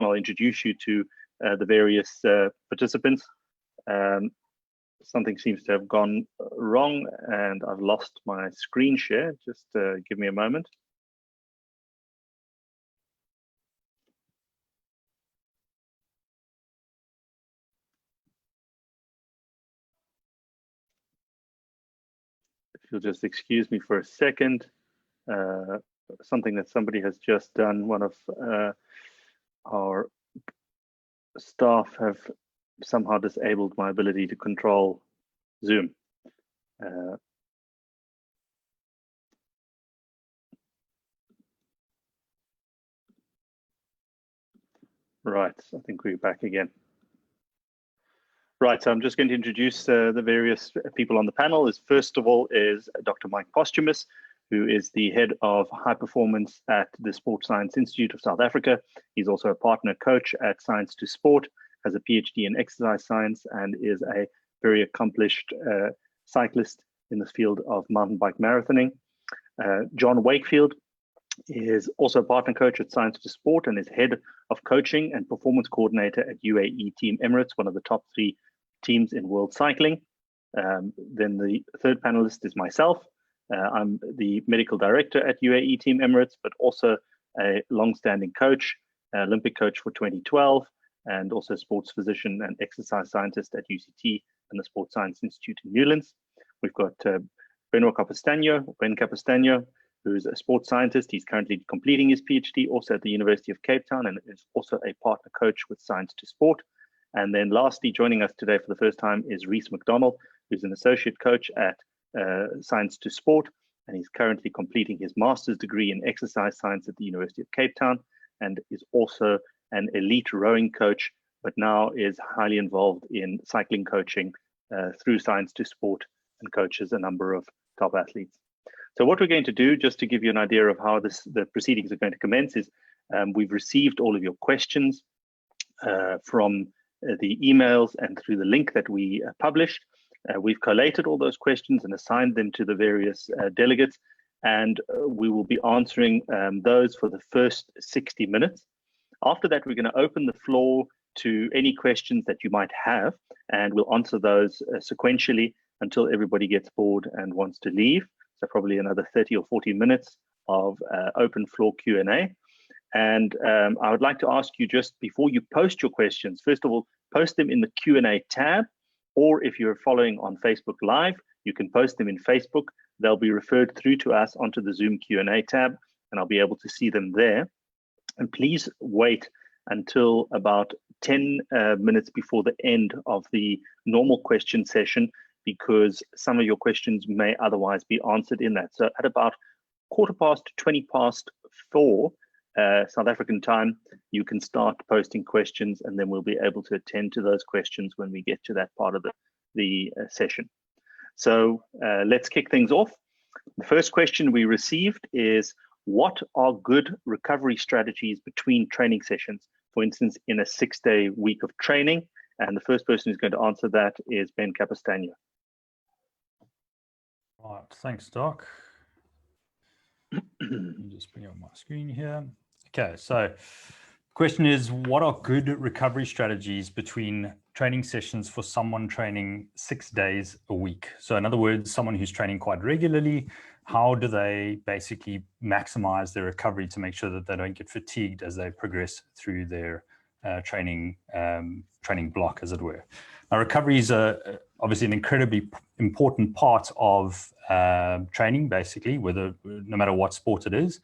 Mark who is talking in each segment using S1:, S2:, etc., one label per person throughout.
S1: I'll introduce you to the various participants. Something seems to have gone wrong and I've lost my screen share. Just give me a moment. If you'll just excuse me for a second. Something that somebody has just done, one of our staff have somehow disabled my ability to control Zoom. Right, I think we're back again. Right, so I'm just going to introduce the various people on the panel. First of all is Dr. Mike Posthumus, who is the head of high performance at the Sports Science Institute of South Africa. He's also a partner coach at Science to Sport, has a PhD in exercise science, and is a very accomplished cyclist in the field of mountain bike marathoning. John Wakefield is also a partner coach at Science to Sport and is head of coaching and performance coordinator at UAE Team Emirates, one of the top 3 teams in world cycling. Then the third panelist is myself. I'm the medical director at UAE Team Emirates, but also a long-standing coach, Olympic coach for 2012, and also sports physician and exercise scientist at UCT and the Sports Science Institute in Newlands. We've got Ben Capistanho, who's a sports scientist. He's currently completing his PhD also at the University of Cape Town and is also a partner coach with Science to Sport. And then lastly, joining us today for the first time is Rhys McDonald, who's an associate coach at Science to Sport, and he's currently completing his master's degree in exercise science at the University of Cape Town and is also an elite rowing coach, but now is highly involved in cycling coaching through Science to Sport and coaches a number of top athletes. So what we're going to do, just to give you an idea of how the proceedings are going to commence, is we've received all of your questions from the emails and through the link that we published. We've collated all those questions and assigned them to the various delegates, and we will be answering those for the first 60 minutes. After that, we're going to open the floor to any questions that you might have, and we'll answer those sequentially until everybody gets bored and wants to leave. So probably another 30 or 40 minutes of open floor Q&A. And I would like to ask you, just before you post your questions, first of all, post them in the Q&A tab, or if you're following on Facebook Live, you can post them in Facebook. They'll be referred through to us onto the Zoom Q&A tab, and I'll be able to see them there. And please wait until about 10 minutes before the end of the normal question session, because some of your questions may otherwise be answered in that. So at about 4:15 South African time, you can start posting questions, and then we'll be able to attend to those questions when we get to that part of the session. So let's kick things off. The first question we received is, what are good recovery strategies between training sessions, for instance, in a 6-day week of training? And the first person who's going to answer that is Ben Capistanho.
S2: Right, thanks, Doc. Let me just bring up my screen here. Okay, so the question is, what are good recovery strategies between training sessions for someone training 6 days a week? So in other words, someone who's training quite regularly, how do they basically maximize their recovery to make sure that they don't get fatigued as they progress through their training block, as it were? Now, recovery is obviously an incredibly important part of training, basically, no matter what sport it is.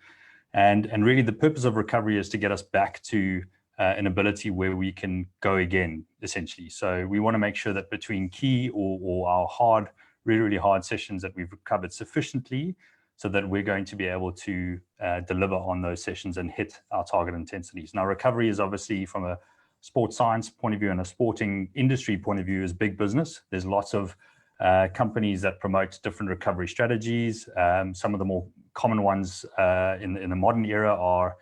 S2: And really the purpose of recovery is to get us back to an ability where we can go again, essentially. So we want to make sure that between key or our really hard sessions, that we've recovered sufficiently so that we're going to be able to deliver on those sessions and hit our target intensities. Now, recovery is obviously, from a sports science point of view and a sporting industry point of view, is big business. There's lots of companies that promote different recovery strategies. Some of the more common ones in the modern era are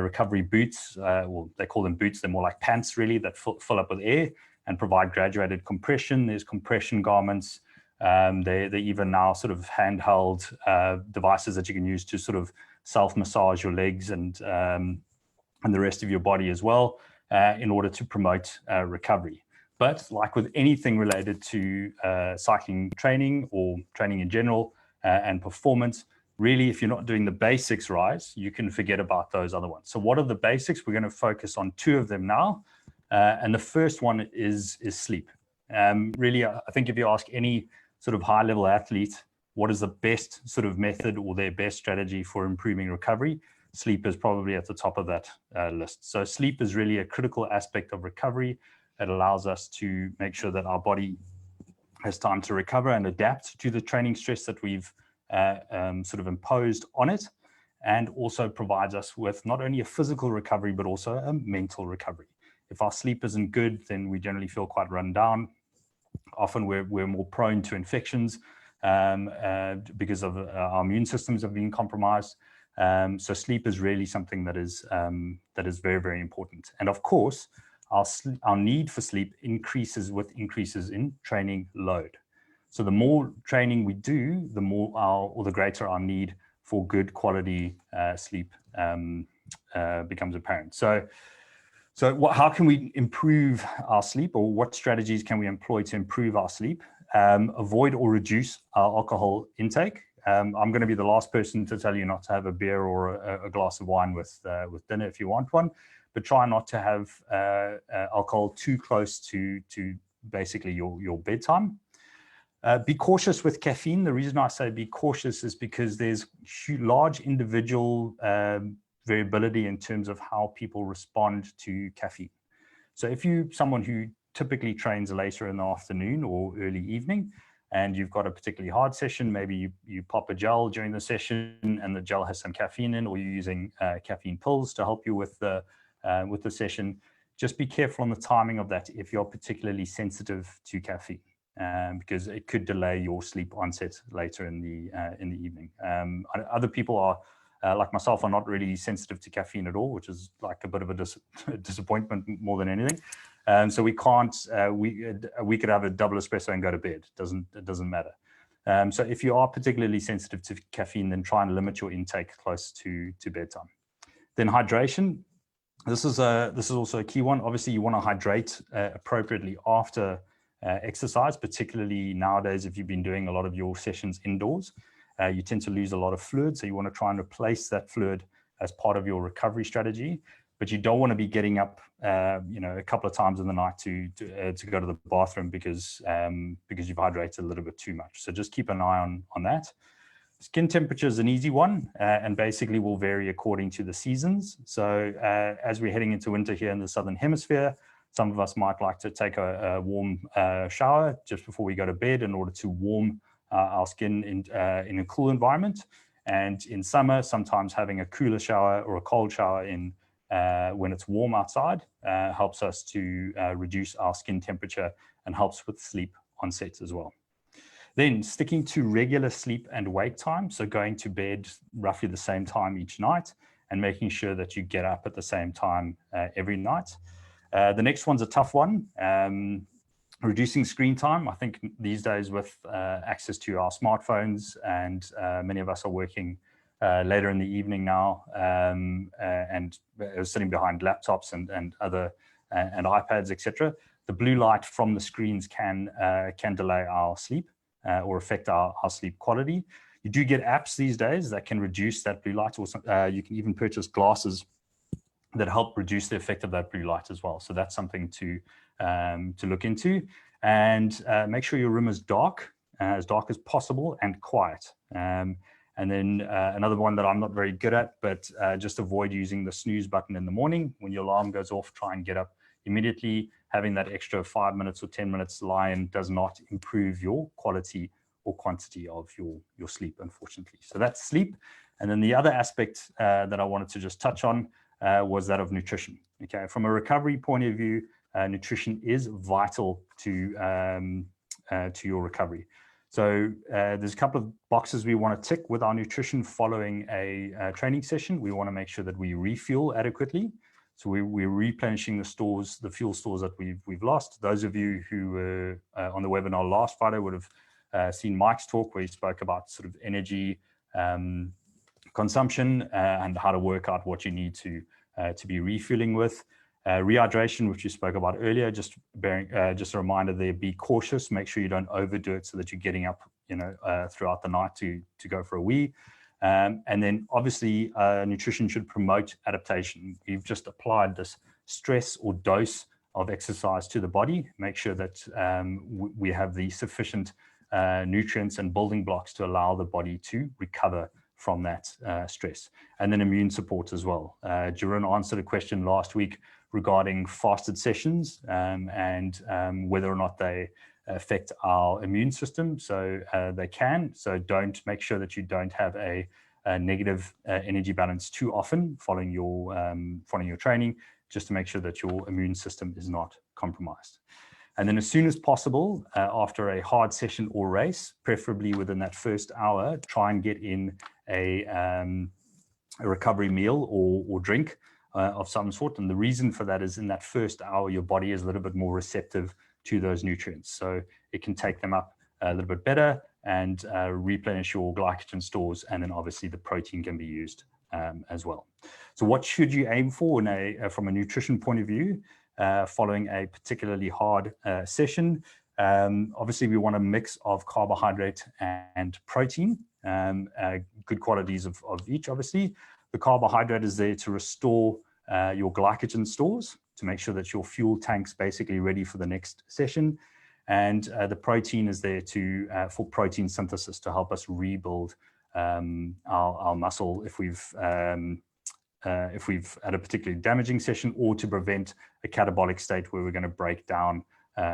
S2: recovery boots. Well, they call them boots. They're more like pants, really, that fill up with air and provide graduated compression. There's compression garments. They even now sort of handheld devices that you can use to sort of self-massage your legs and the rest of your body as well. in order to promote recovery. But like with anything related to cycling training or training in general and performance, really, if you're not doing the basics right, you can forget about those other ones. So what are the basics? We're going to focus on 2 of them now. And the first one is sleep. Really, I think if you ask any sort of high-level athlete, what is the best sort of method or their best strategy for improving recovery, sleep is probably at the top of that list. So sleep is really a critical aspect of recovery. It allows us to make sure that our body has time to recover and adapt to the training stress that we've sort of imposed on it, and also provides us with not only a physical recovery, but also a mental recovery. If our sleep isn't good, then we generally feel quite run down. Often we're more prone to infections because of our immune systems have been compromised. So sleep is really something that is very, very important. And of course, our need for sleep increases with increases in training load. So the more training we do, the more the greater our need for good quality sleep becomes apparent. So how can we improve our sleep, or what strategies can we employ to improve our sleep? Avoid or reduce our alcohol intake. I'm going to be the last person to tell you not to have a beer or a glass of wine with dinner if you want one, but try not to have alcohol too close to basically your bedtime. Be cautious with caffeine. The reason I say be cautious is because there's large individual variability in terms of how people respond to caffeine. So if you're someone who typically trains later in the afternoon or early evening, and you've got a particularly hard session, maybe you pop a gel during the session and the gel has some caffeine in, or you're using caffeine pills to help you with the session, just be careful on the timing of that if you're particularly sensitive to caffeine, because it could delay your sleep onset later in the evening. Other people are, like myself, are not really sensitive to caffeine at all, which is like a bit of a disappointment more than anything. So we can't, we could have a double espresso and go to bed. It doesn't matter. So if you are particularly sensitive to caffeine, then try and limit your intake close to bedtime. Then hydration. This is also a key one. Obviously, you want to hydrate appropriately after exercise, particularly nowadays if you've been doing a lot of your sessions indoors. You tend to lose a lot of fluid, so you want to try and replace that fluid as part of your recovery strategy. But you don't want to be getting up, a couple of times in the night to go to the bathroom because you've hydrated a little bit too much. So just keep an eye on that. Skin temperature is an easy one, and basically will vary according to the seasons. So as we're heading into winter here in the Southern Hemisphere, some of us might like to take a warm shower just before we go to bed in order to warm our skin in a cool environment. And in summer, sometimes having a cooler shower or a cold shower when it's warm outside helps us to reduce our skin temperature and helps with sleep onset as well. Then sticking to regular sleep and wake time, so going to bed roughly the same time each night and making sure that you get up at the same time every night. The next one's a tough one. Reducing screen time. I think these days with access to our smartphones, and many of us are working later in the evening now, and sitting behind laptops and other and iPads, etc. The blue light from the screens can delay our sleep or affect our sleep quality. You do get apps these days that can reduce that blue light, or you can even purchase glasses that help reduce the effect of that blue light as well. So that's something to look into. And make sure your room is dark as possible and quiet. And then another one that I'm not very good at, but just avoid using the snooze button in the morning. When your alarm goes off, try and get up immediately. Having that extra 5 minutes or 10 minutes lie-in does not improve your quality or quantity of your sleep, unfortunately. So that's sleep. And then the other aspect that I wanted to just touch on was that of nutrition. Okay, from a recovery point of view, nutrition is vital to your recovery. So there's a couple of boxes we want to tick with our nutrition following a training session. We want to make sure that we refuel adequately. So we're replenishing the fuel stores that we've lost. Those of you who were on the webinar last Friday would have seen Mike's talk where he spoke about sort of energy consumption and how to work out what you need to be refueling with. Rehydration, which you spoke about earlier, just a reminder there, be cautious, make sure you don't overdo it so that you're getting up, throughout the night to go for a wee. And then obviously nutrition should promote adaptation. We've just applied this stress or dose of exercise to the body, make sure that we have the sufficient nutrients and building blocks to allow the body to recover from that stress. And then immune support as well. Jeroen answered a question last week regarding fasted sessions and whether or not they affect our immune system. So they can. So make sure that you don't have a negative energy balance too often following your training, just to make sure that your immune system is not compromised. And then as soon as possible, after a hard session or race, preferably within that first hour, try and get in a recovery meal or drink of some sort. And the reason for that is in that first hour, your body is a little bit more receptive to those nutrients. So it can take them up a little bit better and replenish your glycogen stores. And then obviously the protein can be used as well. So what should you aim for from a nutrition point of view following a particularly hard session? Obviously, we want a mix of carbohydrate and protein, good qualities of each, obviously. The carbohydrate is there to restore your glycogen stores, to make sure that your fuel tank's basically ready for the next session. And the protein is there for protein synthesis to help us rebuild our muscle if we've had a particularly damaging session, or to prevent a catabolic state where we're going to break down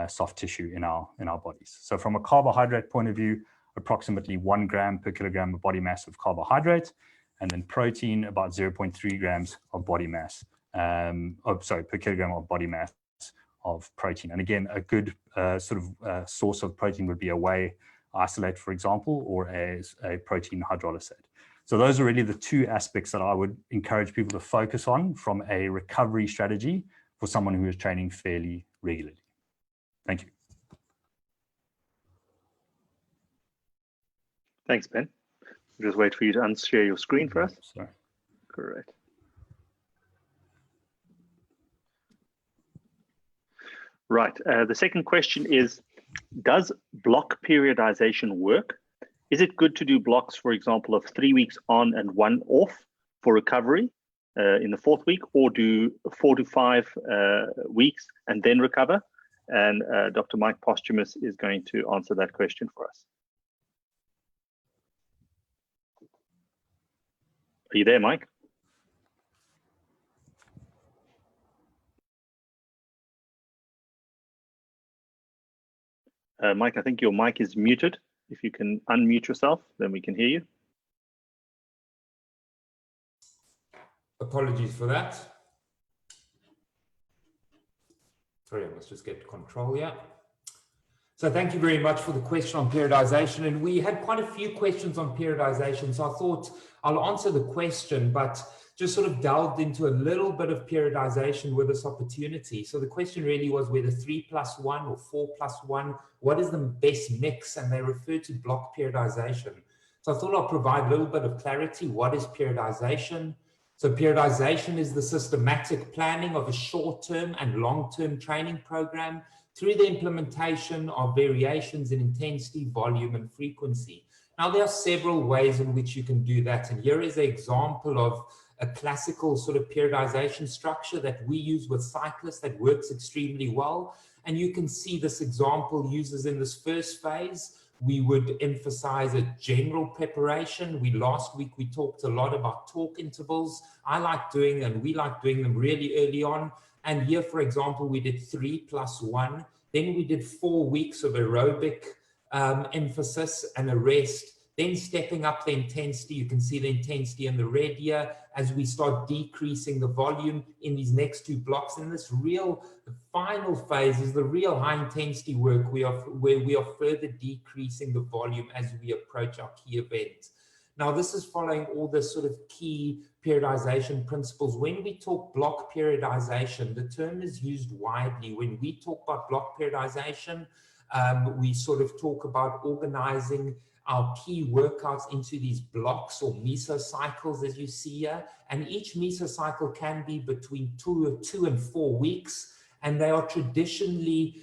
S2: soft tissue in our bodies. So from a carbohydrate point of view, approximately 1 gram per kilogram of body mass of carbohydrate, and then protein about 0.3 grams of body mass, per kilogram of body mass of protein. And again, a good source of protein would be a whey isolate, for example, or as a protein hydrolysate. So those are really the two aspects that I would encourage people to focus on from a recovery strategy for someone who is training fairly regularly. Thank you.
S1: Thanks, Ben. We'll just wait for you to unshare your screen for us.
S2: Sorry.
S1: Correct. Right. The second question is, does block periodization work? Is it good to do blocks, for example, of 3 weeks on and 1 off for recovery in the 4th week, or do 4 to 5 weeks and then recover? And Dr. Mike Posthumus is going to answer that question for us. Are you there, Mike? Mike, I think your mic is muted. If you can unmute yourself, then we can hear you.
S3: Apologies for that. Sorry, I must just get control here. So thank you very much for the question on periodization. And we had quite a few questions on periodization. So I thought I'll answer the question, but just sort of delved into a little bit of periodization with this opportunity. So the question really was whether 3+1 or 4+1, what is the best mix? And they refer to block periodization. So I thought I'll provide a little bit of clarity. What is periodization? So periodization is the systematic planning of a short-term and long-term training program through the implementation of variations in intensity, volume, and frequency. Now, there are several ways in which you can do that. And here is an example of a classical sort of periodization structure that we use with cyclists that works extremely well. And you can see this example uses in this first phase. We would emphasize a general preparation. Last week, we talked a lot about talk intervals. I like doing, and we like doing them really early on. And here, for example, we did 3+1. Then we did 4 weeks of aerobic emphasis and a rest. Then stepping up the intensity, you can see the intensity in the red here as we start decreasing the volume in these next 2 blocks. And this the final phase is the real high intensity work where we are further decreasing the volume as we approach our key event. Now, this is following all the sort of key periodization principles. When we talk block periodization, the term is used widely. When we talk about block periodization, we sort of talk about organizing our key workouts into these blocks or mesocycles, as you see here. And each mesocycle can be between 2 and 4 weeks. And they are traditionally,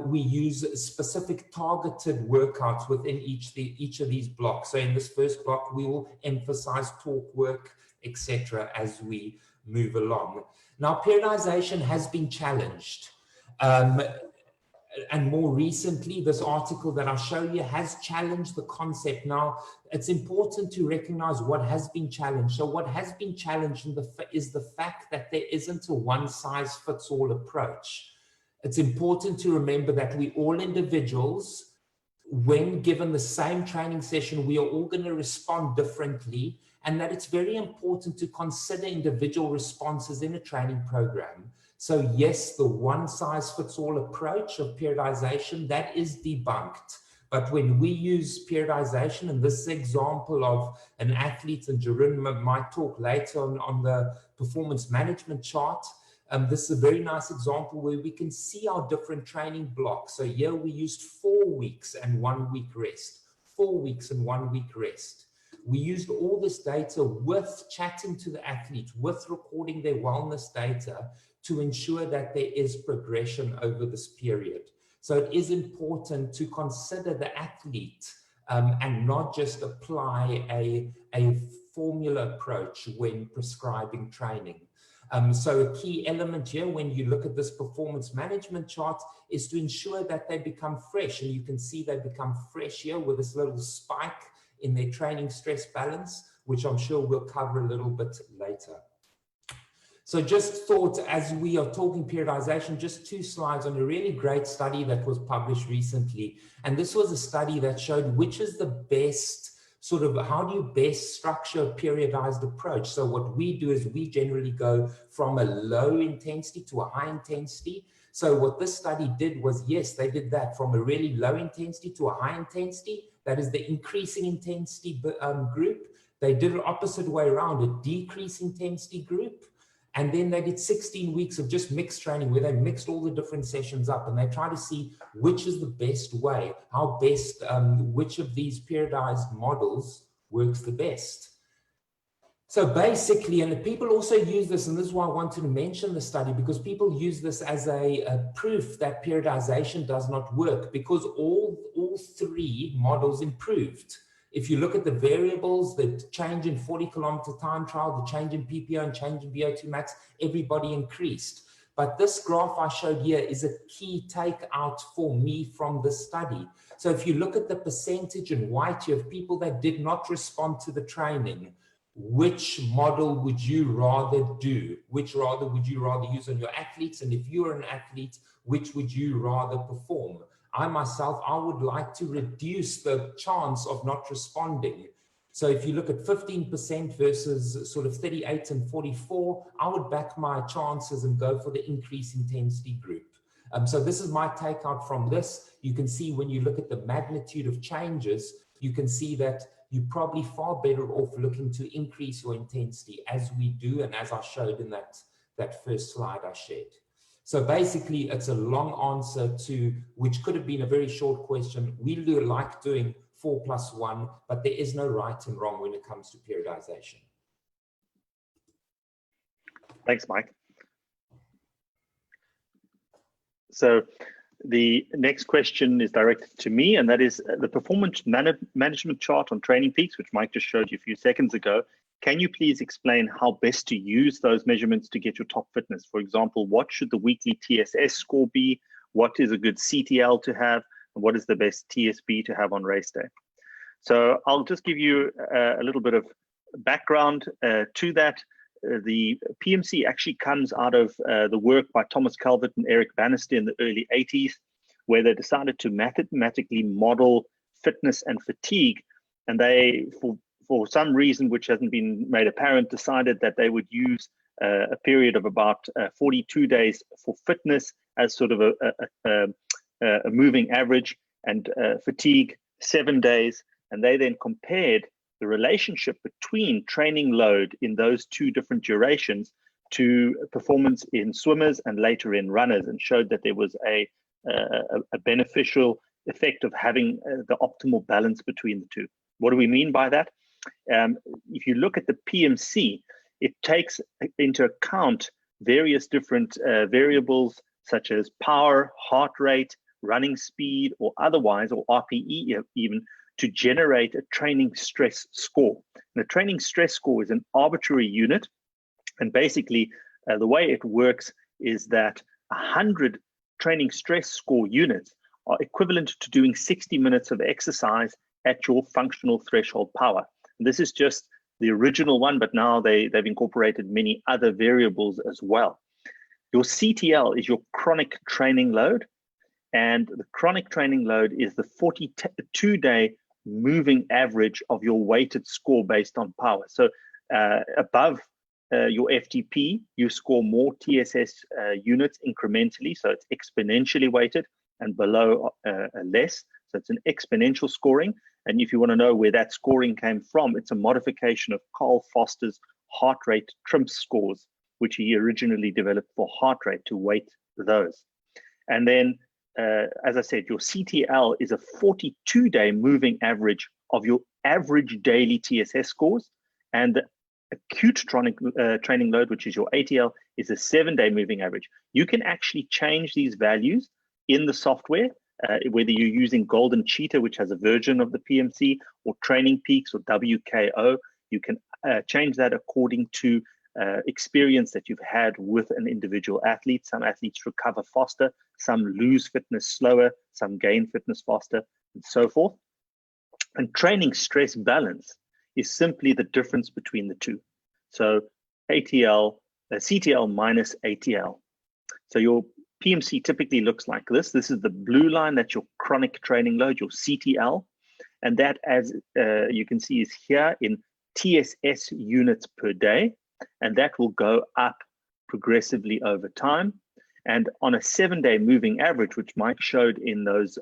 S3: we use specific targeted workouts within each of these blocks. So in this first block, we will emphasize torque work, etc., as we move along. Now, periodization has been challenged. And more recently, this article that I'll show you has challenged the concept. Now, it's important to recognize what has been challenged. So what has been challenged is the fact that there isn't a one-size-fits-all approach. It's important to remember that we all individuals, when given the same training session, we are all going to respond differently, and that it's very important to consider individual responses in a training program. So yes, the one-size-fits-all approach of periodization, that is debunked. But when we use periodization, and this example of an athlete, and Jeroen might talk later on the performance management chart, this is a very nice example where we can see our different training blocks. So here we used 4 weeks and 1 week rest, 4 weeks and 1 week rest. We used all this data with chatting to the athlete, with recording their wellness data, to ensure that there is progression over this period. So it is important to consider the athlete and not just apply a formula approach when prescribing training. So a key element here when you look at this performance management chart is to ensure that they become fresh. And you can see they become fresh here with this little spike in their training stress balance, which I'm sure we'll cover a little bit later. So just thought, as we are talking periodization, just 2 slides on a really great study that was published recently. And this was a study that showed which is the best sort of, how do you best structure a periodized approach? So what we do is we generally go from a low intensity to a high intensity. So what this study did was, yes, they did that from a really low intensity to a high intensity. That is the increasing intensity group. They did it opposite way around, a decrease intensity group. And then they did 16 weeks of just mixed training where they mixed all the different sessions up, and they try to see which is the best way, how best, which of these periodized models works the best. So basically, and people also use this, and this is why I wanted to mention the study, because people use this as a proof that periodization does not work, because all 3 models improved. If you look at the variables, the change in 40-kilometer time trial, the change in PPO and change in VO2 max, everybody increased. But this graph I showed here is a key takeout for me from this study. So if you look at the percentage in white here of people that did not respond to the training, which model would you rather do? Which would you rather use on your athletes? And if you're an athlete, which would you rather perform? I myself, I would like to reduce the chance of not responding. So if you look at 15% versus sort of 38 and 44, I would back my chances and go for the increase intensity group. So this is my takeout from this. You can see when you look at the magnitude of changes, you can see that you're probably far better off looking to increase your intensity as we do, and as I showed in that first slide I shared. So basically, it's a long answer to, which could have been a very short question. We like doing 4+1, but there is no right and wrong when it comes to periodization.
S1: Thanks, Mike. So the next question is directed to me, and that is the performance management chart on Training Peaks, which Mike just showed you a few seconds ago. Can you please explain how best to use those measurements to get your top fitness? For example, what should the weekly TSS score be? What is a good CTL to have? And what is the best TSB to have on race day? So I'll just give you a little bit of background to that. The PMC actually comes out of the work by Thomas Calvert and Eric Bannister in the early 80s, where they decided to mathematically model fitness and fatigue. And they, for some reason which hasn't been made apparent, decided that they would use a period of about 42 days for fitness as sort of a moving average, and fatigue 7 days. And they then compared the relationship between training load in those 2 different durations to performance in swimmers and later in runners, and showed that there was a beneficial effect of having the optimal balance between the two. What do we mean by that? If you look at the PMC, it takes into account various different variables such as power, heart rate, running speed, or otherwise, or RPE even, to generate a training stress score. And the training stress score is an arbitrary unit. And basically, the way it works is that 100 training stress score units are equivalent to doing 60 minutes of exercise at your functional threshold power. And this is just the original one, but now they've incorporated many other variables as well. Your CTL is your chronic training load, and the chronic training load is the 42-day moving average of your weighted score based on power. So above your FTP, you score more TSS units incrementally, so it's exponentially weighted, and below less, so it's an exponential scoring. And if you want to know where that scoring came from, it's a modification of Carl Foster's heart rate TRIMPS scores, which he originally developed for heart rate to weight those. And then, as I said, your CTL is a 42-day moving average of your average daily TSS scores, and the acute training load, which is your ATL, is a 7-day moving average. You can actually change these values in the software, whether you're using Golden Cheetah, which has a version of the PMC, or Training Peaks or WKO. You can change that according to experience that you've had with an individual athlete. Some athletes recover faster, some lose fitness slower, some gain fitness faster, and so forth. And training stress balance is simply the difference between the two. So CTL minus ATL. So your PMC typically looks like this. This is the blue line, that's your chronic training load, your CTL. And that, as you can see, is here in TSS units per day. And that will go up progressively over time. And on a 7-day moving average, which Mike showed in those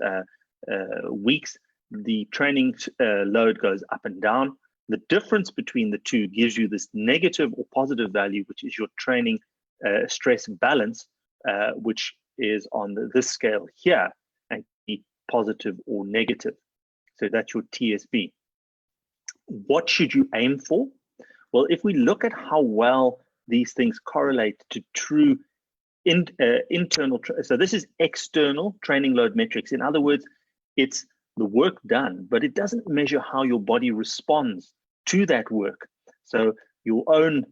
S1: weeks, the training load goes up and down. The difference between the two gives you this negative or positive value, which is your training stress balance, which is on this scale here, and be positive or negative. So that's your TSB. What should you aim for? Well, if we look at how well these things correlate to true internal, so this is external training load metrics. In other words, it's the work done, but it doesn't measure how your body responds to that work. So your own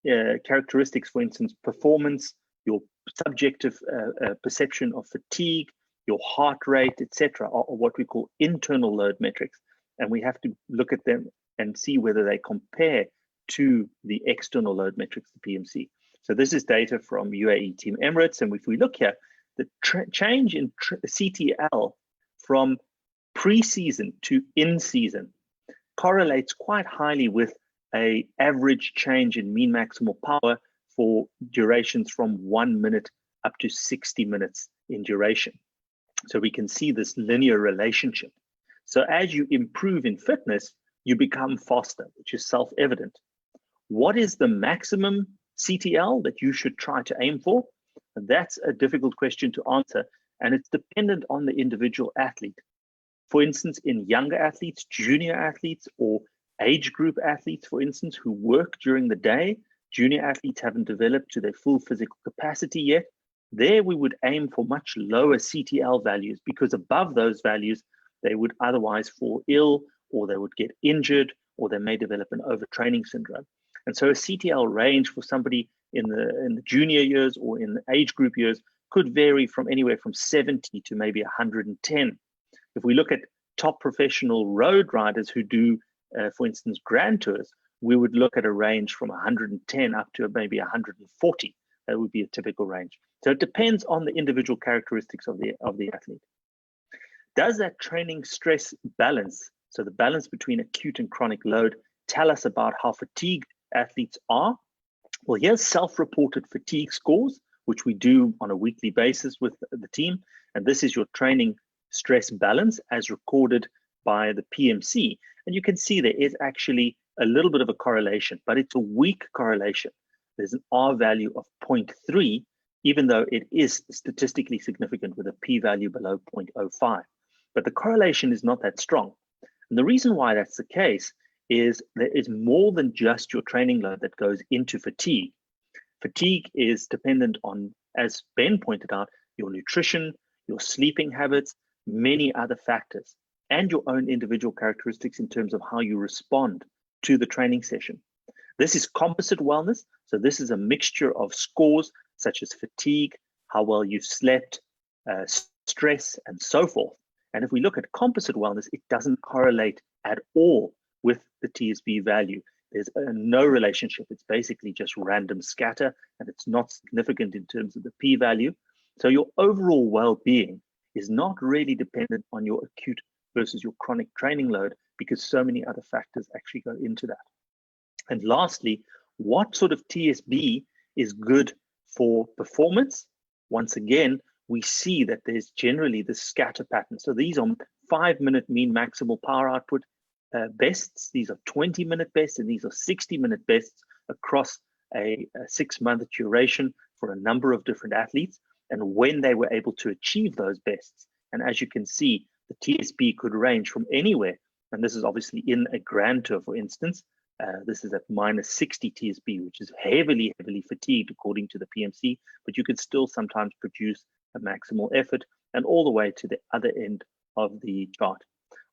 S1: characteristics, for instance, performance, your subjective perception of fatigue, your heart rate, etc., are what we call internal load metrics. And we have to look at them and see whether they compare to the external load metrics, the PMC. So this is data from UAE Team Emirates. And if we look here, the change in CTL from pre-season to in-season correlates quite highly with an average change in mean maximal power for durations from 1 minute up to 60 minutes in duration. So we can see this linear relationship. So as you improve in fitness, you become faster, which is self-evident. What is the maximum CTL that you should try to aim for? And that's a difficult question to answer, and it's dependent on the individual athlete. For instance, in younger athletes, junior athletes, or age group athletes, for instance, who work during the day, junior athletes haven't developed to their full physical capacity yet. There we would aim for much lower CTL values, because above those values, they would otherwise fall ill, or they would get injured, or they may develop an overtraining syndrome. And so a CTL range for somebody in the junior years or in the age group years could vary from anywhere from 70 to maybe 110. If we look at top professional road riders who do, for instance, Grand Tours, we would look at a range from 110 up to maybe 140. That would be a typical range. So it depends on the individual characteristics of the athlete. Does that training stress balance, so the balance between acute and chronic load, tell us about how fatigued athletes are? Well, here's self-reported fatigue scores, which we do on a weekly basis with the team. And this is your training stress balance as recorded by the PMC. And you can see there is actually a little bit of a correlation, but it's a weak correlation. There's an R value of 0.3, even though it is statistically significant with a p-value below 0.05. but the correlation is not that strong. And the reason why that's the case is there is more than just your training load that goes into fatigue. Fatigue is dependent on, as Ben pointed out, your nutrition, your sleeping habits, many other factors, and your own individual characteristics in terms of how you respond to the training session. This is composite wellness. So this is a mixture of scores such as fatigue, how well you've slept, stress, and so forth. And if we look at composite wellness, it doesn't correlate at all with the TSB value. There's no relationship. It's basically just random scatter, and it's not significant in terms of the p-value. So your overall well-being is not really dependent on your acute versus your chronic training load, because so many other factors actually go into that. And lastly, what sort of TSB is good for performance? Once again, we see that there's generally this scatter pattern. So these are 5-minute mean maximal power output bests. These are 20-minute bests, and these are 60-minute bests across a 6-month duration for a number of different athletes, and when they were able to achieve those bests. And as you can see, the TSB could range from anywhere, and this is obviously in a Grand Tour, for instance. This is at -60 TSB, which is heavily fatigued according to the PMC, but you could still sometimes produce a maximal effort, and all the way to the other end of the chart.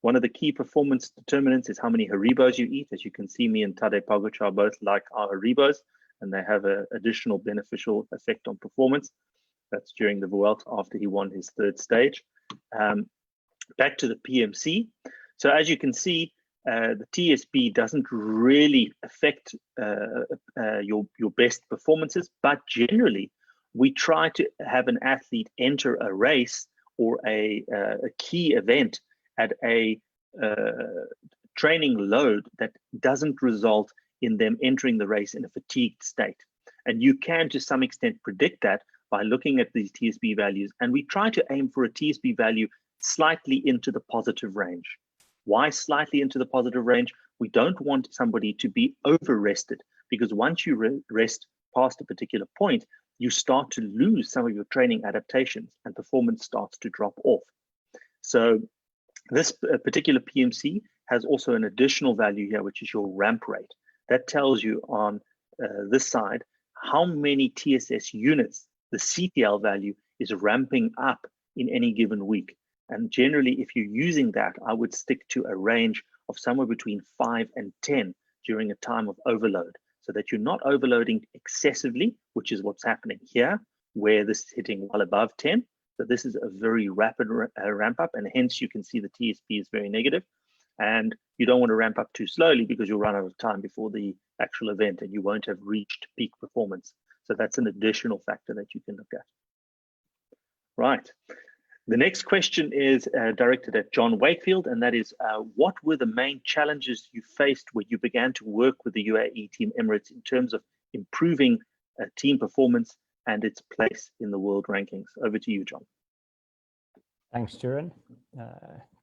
S1: One of the key performance determinants is how many Haribos you eat. As you can see, me and Tadej Pogačar both like our Haribos, and they have an additional beneficial effect on performance. That's during the Vuelta after he won his 3rd stage. Back to the PMC. So as you can see, the TSB doesn't really affect your best performances, but generally, we try to have an athlete enter a race or a key event at a training load that doesn't result in them entering the race in a fatigued state. And you can, to some extent, predict that by looking at these TSB values. And we try to aim for a TSB value slightly into the positive range. Why slightly into the positive range? We don't want somebody to be over-rested, because once you rest past a particular point, you start to lose some of your training adaptations and performance starts to drop off. So this particular PMC has also an additional value here, which is your ramp rate. That tells you on this side how many TSS units the CTL value is ramping up in any given week. And generally, if you're using that, I would stick to a range of somewhere between 5 and 10 during a time of overload, so that you're not overloading excessively, which is what's happening here, where this is hitting well above 10. So this is a very rapid ramp up, and hence you can see the TSB is very negative. And you don't want to ramp up too slowly, because you'll run out of time before the actual event and you won't have reached peak performance. So that's an additional factor that you can look at. Right. The next question is directed at John Wakefield, and that is, what were the main challenges you faced when you began to work with the UAE Team Emirates in terms of improving team performance and its place in the world rankings? Over to you, John.
S4: Thanks, Duran.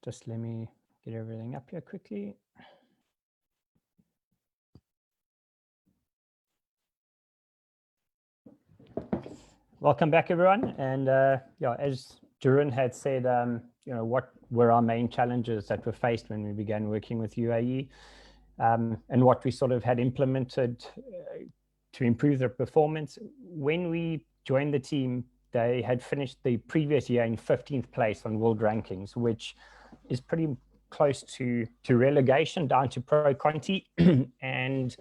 S4: Just let me get everything up here quickly. Welcome back, everyone. And yeah, as Duran had said, what were our main challenges that were faced when we began working with UAE, and what we sort of had implemented to improve their performance. When we joined the team, they had finished the previous year in 15th place on world rankings, which is pretty close to relegation, down to Pro Conti. And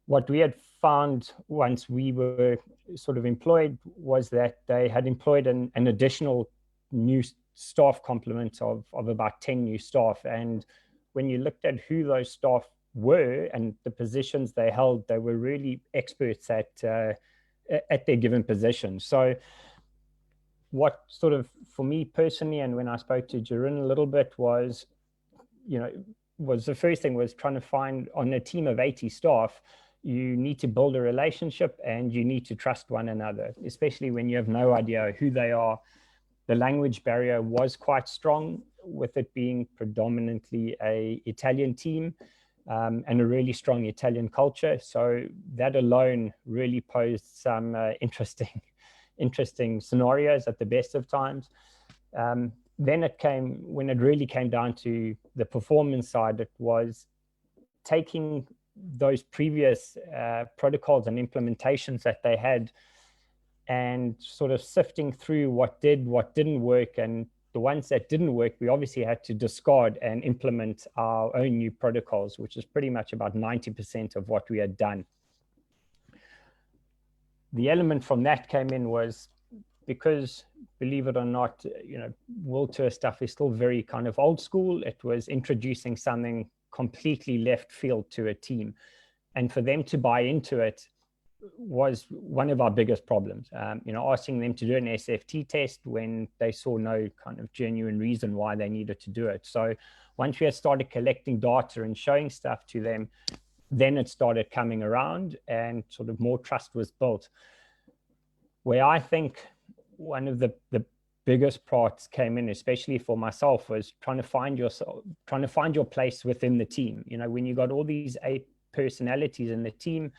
S4: what we had found once we were sort of employed was that they had employed an additional new staff complement of about 10 new staff. And when you looked at who those staff were and the positions they held, they were really experts at their given position. So what sort of, for me personally, and when I spoke to Duran a little bit, was the first thing was trying to find, on a team of 80 staff, you need to build a relationship and you need to trust one another, especially when you have no idea who they are. The language barrier was quite strong, with it being predominantly an Italian team and a really strong Italian culture. So that alone really posed some interesting scenarios at the best of times. then when it really came down to the performance side, it was taking those previous protocols and implementations that they had and sort of sifting through what didn't work, and the ones that didn't work, we obviously had to discard and implement our own new protocols, which is pretty much about 90% of what we had done. The element from that came in was, because, believe it or not, World Tour stuff is still very kind of old school. It was introducing something completely left field to a team. And for them to buy into it was one of our biggest problems. Asking them to do an SFT test when they saw no kind of genuine reason why they needed to do it. So once we had started collecting data and showing stuff to them, then it started coming around and sort of more trust was built. Where I think one of the biggest parts came in, especially for myself, was trying to find your place within the team. When you got all these 8 personalities in the team,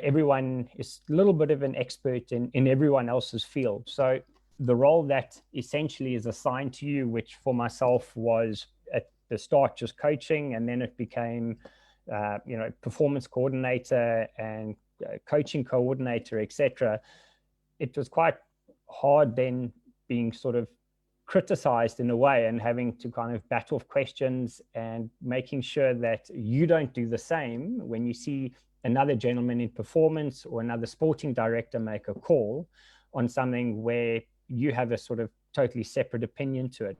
S4: everyone is a little bit of an expert in everyone else's field. So the role that essentially is assigned to you, which for myself was at the start just coaching, and then it became performance coordinator and coaching coordinator, etc. It was quite hard then being sort of criticized in a way and having to kind of bat off questions and making sure that you don't do the same when you see another gentleman in performance or another sporting director make a call on something where you have a sort of totally separate opinion to it.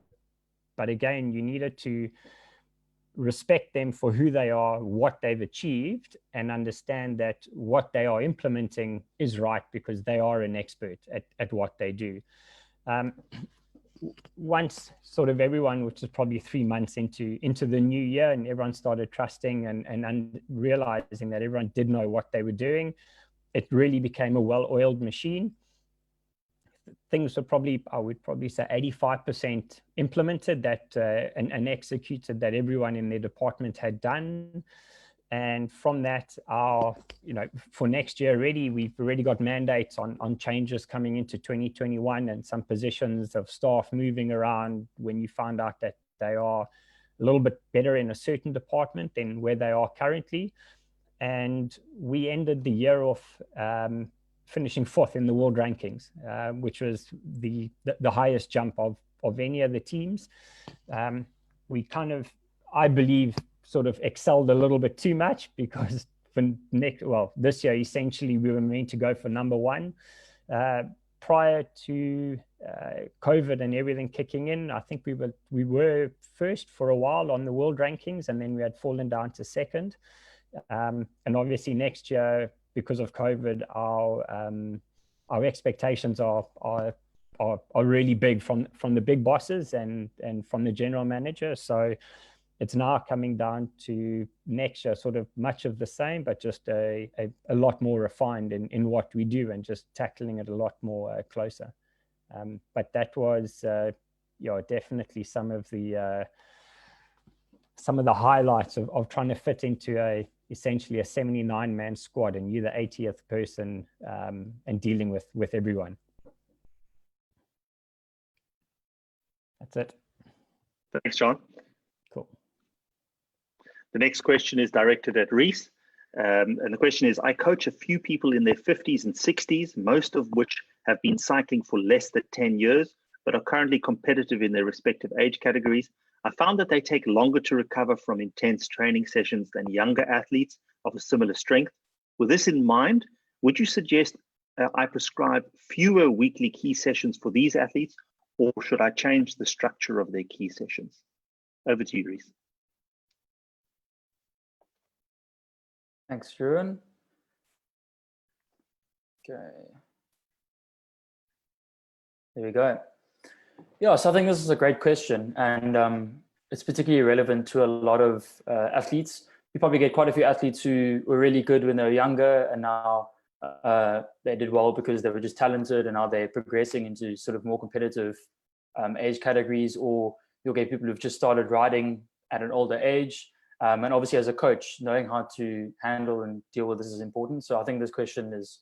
S4: But again, you needed to respect them for who they are, what they've achieved, and understand that what they are implementing is right because they are an expert at what they do. Once sort of everyone, which is probably 3 months into the new year, and everyone started trusting and realizing that everyone did know what they were doing, it really became a well-oiled machine. Things were probably, I would probably say 85% implemented and executed that everyone in their department had done. And from that, for next year already, we've already got mandates on changes coming into 2021 and some positions of staff moving around when you find out that they are a little bit better in a certain department than where they are currently. And we ended the year off finishing 4th in the world rankings, which was the highest jump of any of the teams. We kind of, I believe, sort of excelled a little bit too much, because this year, essentially, we were meant to go for number 1. Prior to COVID and everything kicking in, I think we were first for a while on the world rankings, and then we had fallen down to 2nd. And obviously next year, because of COVID, our expectations are really big from the big bosses and from the general manager. So it's now coming down to next year, sort of much of the same, but just a lot more refined in what we do and just tackling it a lot more closer. But that was definitely some of the highlights of trying to fit into essentially a 79-man squad, and you're the 80th person and dealing with everyone. That's it.
S1: Thanks, John.
S4: Cool.
S1: The next question is directed at Reese. And the question is, I coach a few people in their 50s and 60s, most of which have been cycling for less than 10 years, but are currently competitive in their respective age categories. I found that they take longer to recover from intense training sessions than younger athletes of a similar strength. With this in mind, would you suggest I prescribe fewer weekly key sessions for these athletes, or should I change the structure of their key sessions? Over to you, Reese.
S5: Thanks, Jeroen. Okay. There we go. Yeah, so I think this is a great question, and it's particularly relevant to a lot of athletes. You probably get quite a few athletes who were really good when they were younger, and now they did well because they were just talented, and now they're progressing into sort of more competitive age categories. Or you'll get people who've just started riding at an older age. And obviously, as a coach, knowing how to handle and deal with this is important. So I think this question is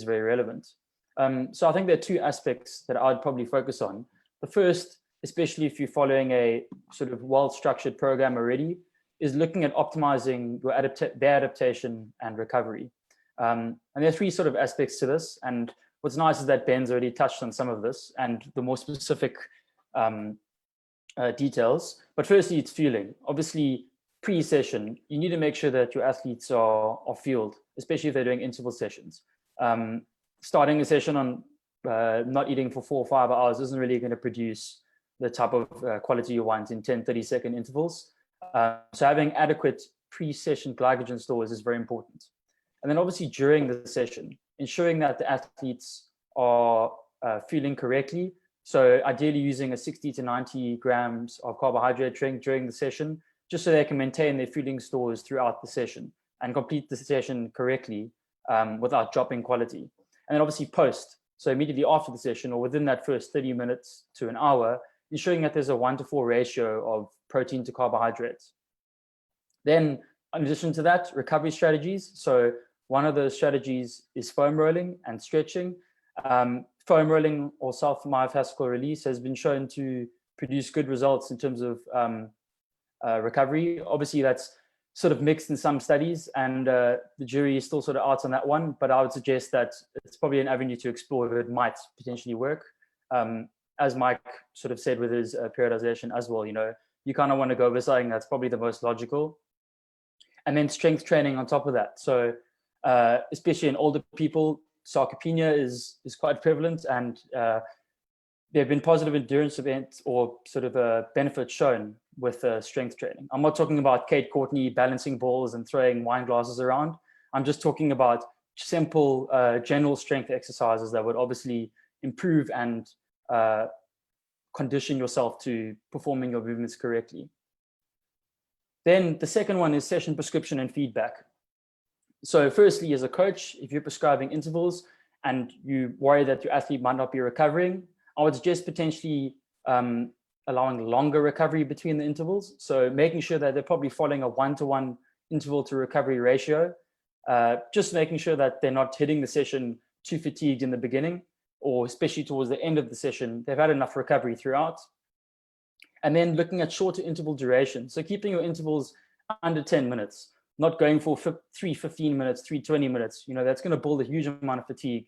S5: very relevant. So I think there are two aspects that I'd probably focus on. The first especially if you're following a sort of well-structured program already, is looking at optimizing your their adaptation and recovery. And there are three sort of aspects to this. And what's nice is that Ben's already touched on some of this and the more specific details. But firstly, it's fueling. Obviously, pre-session, you need to make sure that your athletes are fueled, especially if they're doing interval sessions. Starting a session on not eating for 4 or 5 hours isn't really going to produce the type of quality you want in 10, 30-second intervals. So having adequate pre-session glycogen stores is very important. And then obviously during the session, ensuring that the athletes are fueling correctly. So ideally using a 60 to 90 grams of carbohydrate drink during the session, just so they can maintain their fueling stores throughout the session and complete the session correctly without dropping quality. And then obviously post, so immediately after the session or within that first 30 minutes to an hour, ensuring that there's a 1-to-4 ratio of protein to carbohydrates. Then in addition to that, recovery strategies. So one of those strategies is foam rolling and stretching. Foam rolling or self-myofascial release has been shown to produce good results in terms of recovery. Obviously, that's sort of mixed in some studies, and the jury is still sort of out on that one. But I would suggest that it's probably an avenue to explore if it might potentially work. As Mike sort of said with his periodization as well, you kind of want to go with something that's probably the most logical. And then strength training on top of that. So especially in older people, sarcopenia is quite prevalent, and there have been positive endurance events or sort of benefits shown with strength training. I'm not talking about Kate Courtney balancing balls and throwing wine glasses around. I'm just talking about simple general strength exercises that would obviously improve and condition yourself to performing your movements correctly. Then the second one is session prescription and feedback. So firstly, as a coach, if you're prescribing intervals and you worry that your athlete might not be recovering, I would suggest potentially allowing longer recovery between the intervals. So making sure that they're probably following a 1-to-1 interval to recovery ratio, just making sure that they're not hitting the session too fatigued in the beginning, or especially towards the end of the session, they've had enough recovery throughout. And then looking at shorter interval duration. So keeping your intervals under 10 minutes, not going for 3 15 minutes, 3 20 minutes, that's going to build a huge amount of fatigue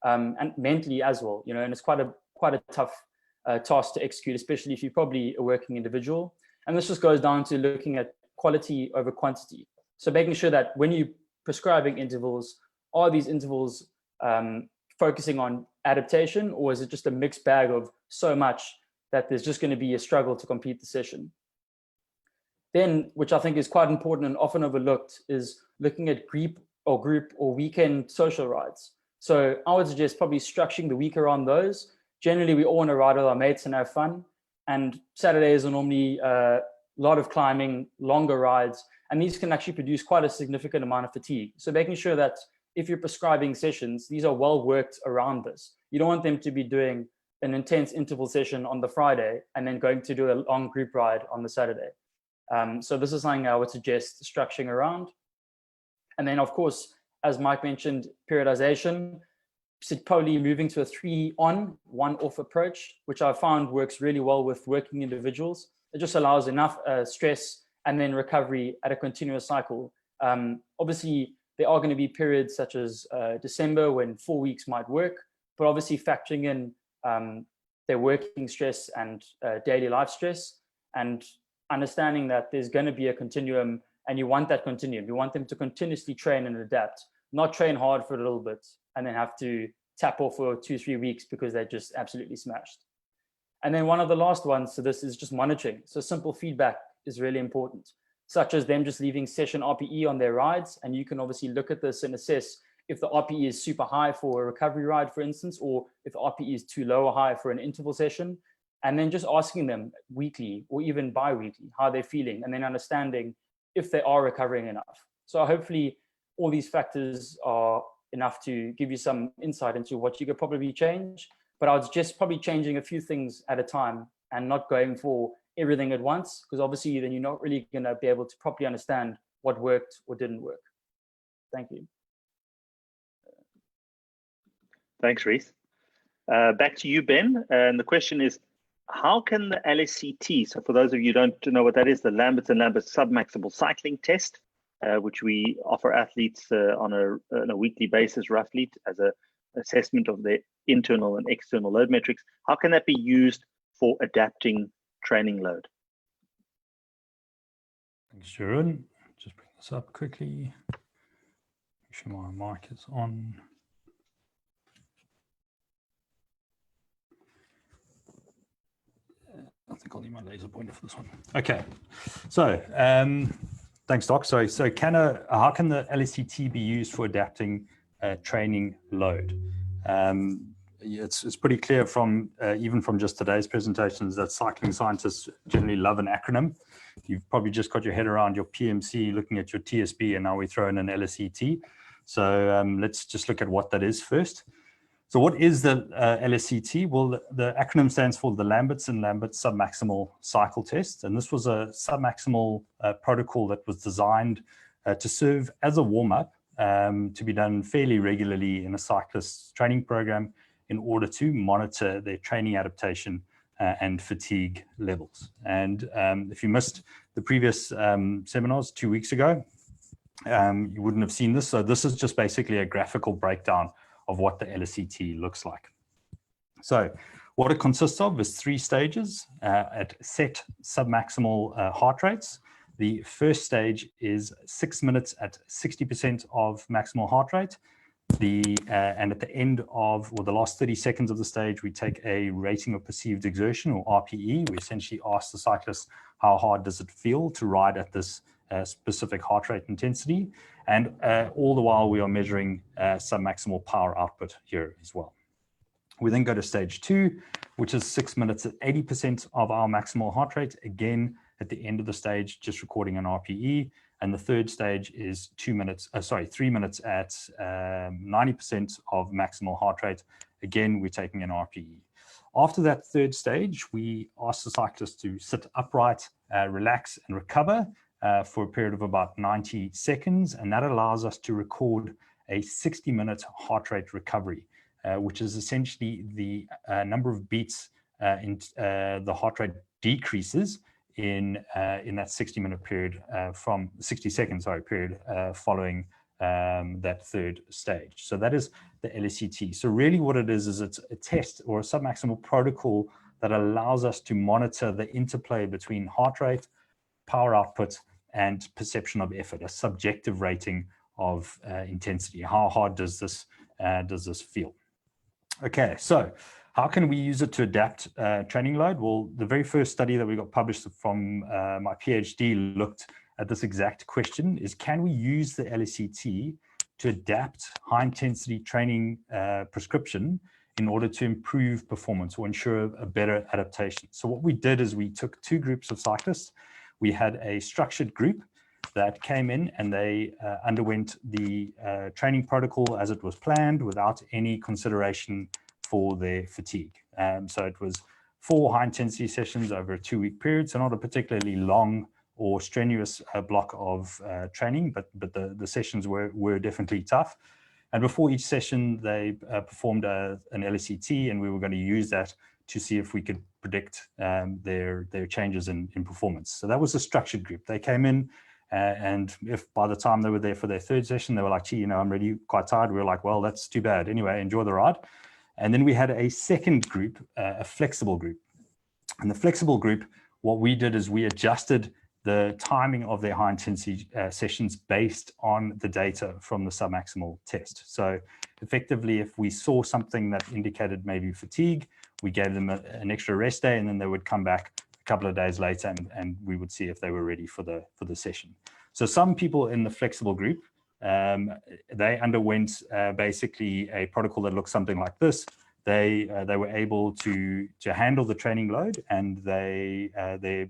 S5: and mentally as well, and it's quite a tough task to execute, especially if you're probably a working individual. And this just goes down to looking at quality over quantity. So making sure that when you're prescribing intervals, are these intervals focusing on adaptation, or is it just a mixed bag of so much that there's just going to be a struggle to complete the session? Then, which I think is quite important and often overlooked, is looking at group or weekend social rides. So I would suggest probably structuring the week around those. Generally, we all want to ride with our mates and have fun. And Saturdays are normally a lot of climbing, longer rides, and these can actually produce quite a significant amount of fatigue. So making sure that if you're prescribing sessions, these are well worked around this. You don't want them to be doing an intense interval session on the Friday and then going to do a long group ride on the Saturday. So this is something I would suggest structuring around. And then, of course, as Mike mentioned, periodization, probably moving to a 3-on, 1-off approach, which I found works really well with working individuals. It just allows enough stress and then recovery at a continuous cycle. Obviously, there are going to be periods such as December when 4 weeks might work, but obviously factoring in their working stress and daily life stress, and understanding that there's going to be a continuum, and you want that continuum. You want them to continuously train and adapt, not train hard for a little bit and then have to tap off for 2-3 weeks because they're just absolutely smashed. And then one of the last ones to this is just monitoring. So simple feedback is really important, such as them just leaving session RPE on their rides. And you can obviously look at this and assess if the RPE is super high for a recovery ride, for instance, or if the RPE is too low or high for an interval session. And then just asking them weekly or even bi-weekly how they're feeling, and then understanding if they are recovering enough. So hopefully all these factors are enough to give you some insight into what you could probably change. But I was just probably changing a few things at a time and not going for everything at once, because obviously then you're not really going to be able to properly understand what worked or didn't work. Thank you.
S1: Thanks, Reese. Back to you, Ben. And the question is, how can the LSCT, so for those of you who don't know what that is, the Lamberts and Lamberts submaximal cycling test, which we offer athletes on a weekly basis, roughly, as an assessment of their internal and external load metrics, how can that be used for adapting training load?
S2: Thanks, Jeroen. Just bring this up quickly. Make sure my mic is on. I think I'll need my laser pointer for this one. Okay, so thanks, Doc. So how can the LSCT be used for adapting training load? It's pretty clear from even from just today's presentations that cycling scientists generally love an acronym. You've probably just got your head around your PMC, looking at your TSB, and now we throw in an LSCT. So let's just look at what that is first. So what is the LSCT? Well, the acronym stands for the Lamberts and Lamberts Submaximal Cycle Test. And this was a submaximal protocol that was designed to serve as a warm-up to be done fairly regularly in a cyclist's training program in order to monitor their training adaptation and fatigue levels. And if you missed the previous seminars 2 weeks ago, you wouldn't have seen this. So this is just basically a graphical breakdown of what the LSCT looks like. So what it consists of is 3 stages at set submaximal heart rates. The first stage is 6 minutes at 60% of maximal heart rate. And at the end of, or the last 30 seconds of the stage, we take a rating of perceived exertion, or RPE. We essentially ask the cyclist, how hard does it feel to ride at this specific heart rate intensity? And all the while we are measuring submaximal power output here as well. We then go to stage 2, which is 6 minutes at 80% of our maximal heart rate. Again, at the end of the stage, just recording an RPE. And the third stage is 3 minutes at 90% of maximal heart rate. Again, we're taking an RPE. After that third stage, we ask the cyclist to sit upright, relax, and recover for a period of about 90 seconds. And that allows us to record a 60-minute heart rate recovery, which is essentially the number of beats in the heart rate decreases in that 60-minute period from 60 seconds, period following that third stage. So that is the LSCT. So really what it is it's a test or a submaximal protocol that allows us to monitor the interplay between heart rate, power output, and perception of effort, a subjective rating of intensity. How hard does this feel? Okay, so how can we use it to adapt training load? Well, the very first study that we got published from my PhD looked at this exact question, is can we use the LSCT to adapt high intensity training prescription in order to improve performance or ensure a better adaptation? So what we did is we took 2 groups of cyclists. We had a structured group that came in and they underwent the training protocol as it was planned without any consideration for their fatigue. So it was 4 high intensity sessions over a 2-week period, so not a particularly long or strenuous block of training, but the sessions were definitely tough. And before each session, they performed an LSCT, and we were going to use that to see if we could predict their changes in performance. So that was a structured group. They came in, and if by the time they were there for their 3rd session, they were like, gee, I'm really quite tired. We were like, well, that's too bad. Anyway, enjoy the ride. And then we had a second group, a flexible group. And the flexible group, what we did is we adjusted the timing of their high intensity sessions based on the data from the submaximal test. So effectively, if we saw something that indicated maybe fatigue, we gave them an extra rest day, and then they would come back a couple of days later and we would see if they were ready for the session. So some people in the flexible group, they underwent basically a protocol that looked something like this. They were able to handle the training load, and they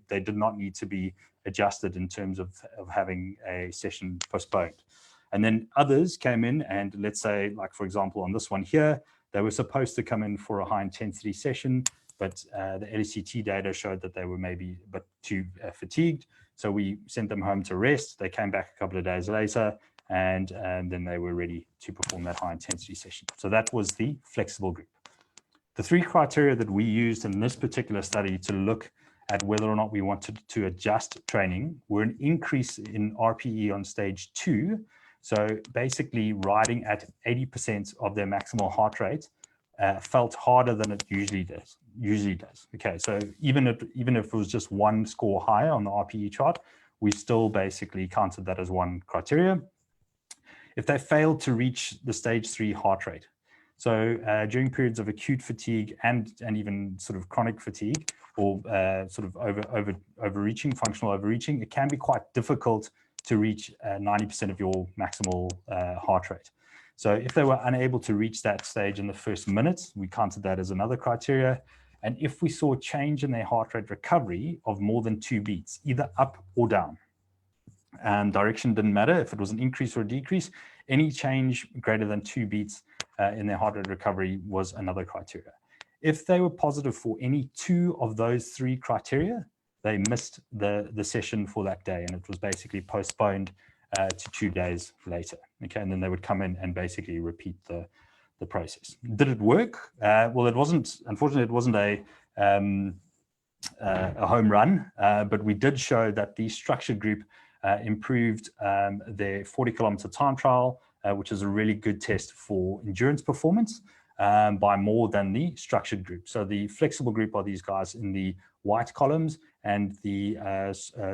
S2: did not need to be adjusted in terms of having a session postponed. And then others came in, and let's say, like for example, on this one here, they were supposed to come in for a high intensity session, but the LSCT data showed that they were maybe a bit too fatigued. So we sent them home to rest. They came back a couple of days later, and then they were ready to perform that high intensity session. So that was the flexible group. The three criteria that we used in this particular study to look at whether or not we wanted to adjust training were an increase in RPE on stage 2. So basically riding at 80% of their maximal heart rate felt harder than it usually does. Okay, so even if it was just one score higher on the RPE chart, we still basically counted that as one criteria. If they failed to reach the stage 3 heart rate, so during periods of acute fatigue and even sort of chronic fatigue, or sort of overreaching, functional overreaching, it can be quite difficult to reach 90% of your maximal heart rate. So if they were unable to reach that stage in the first minute, we counted that as another criteria. And if we saw a change in their heart rate recovery of more than 2 beats, either up or down, and direction didn't matter if it was an increase or a decrease, any change greater than 2 beats in their heart rate recovery was another criteria. If they were positive for any 2 of those 3 criteria, they missed the session for that day, and it was basically postponed to 2 days later. Okay, and then they would come in and basically repeat the process. Did it work? Well, it wasn't. Unfortunately, it wasn't a home run, but we did show that the structured group improved their 40-kilometer time trial, which is a really good test for endurance performance, by more than the structured group. So the flexible group are these guys in the white columns, and the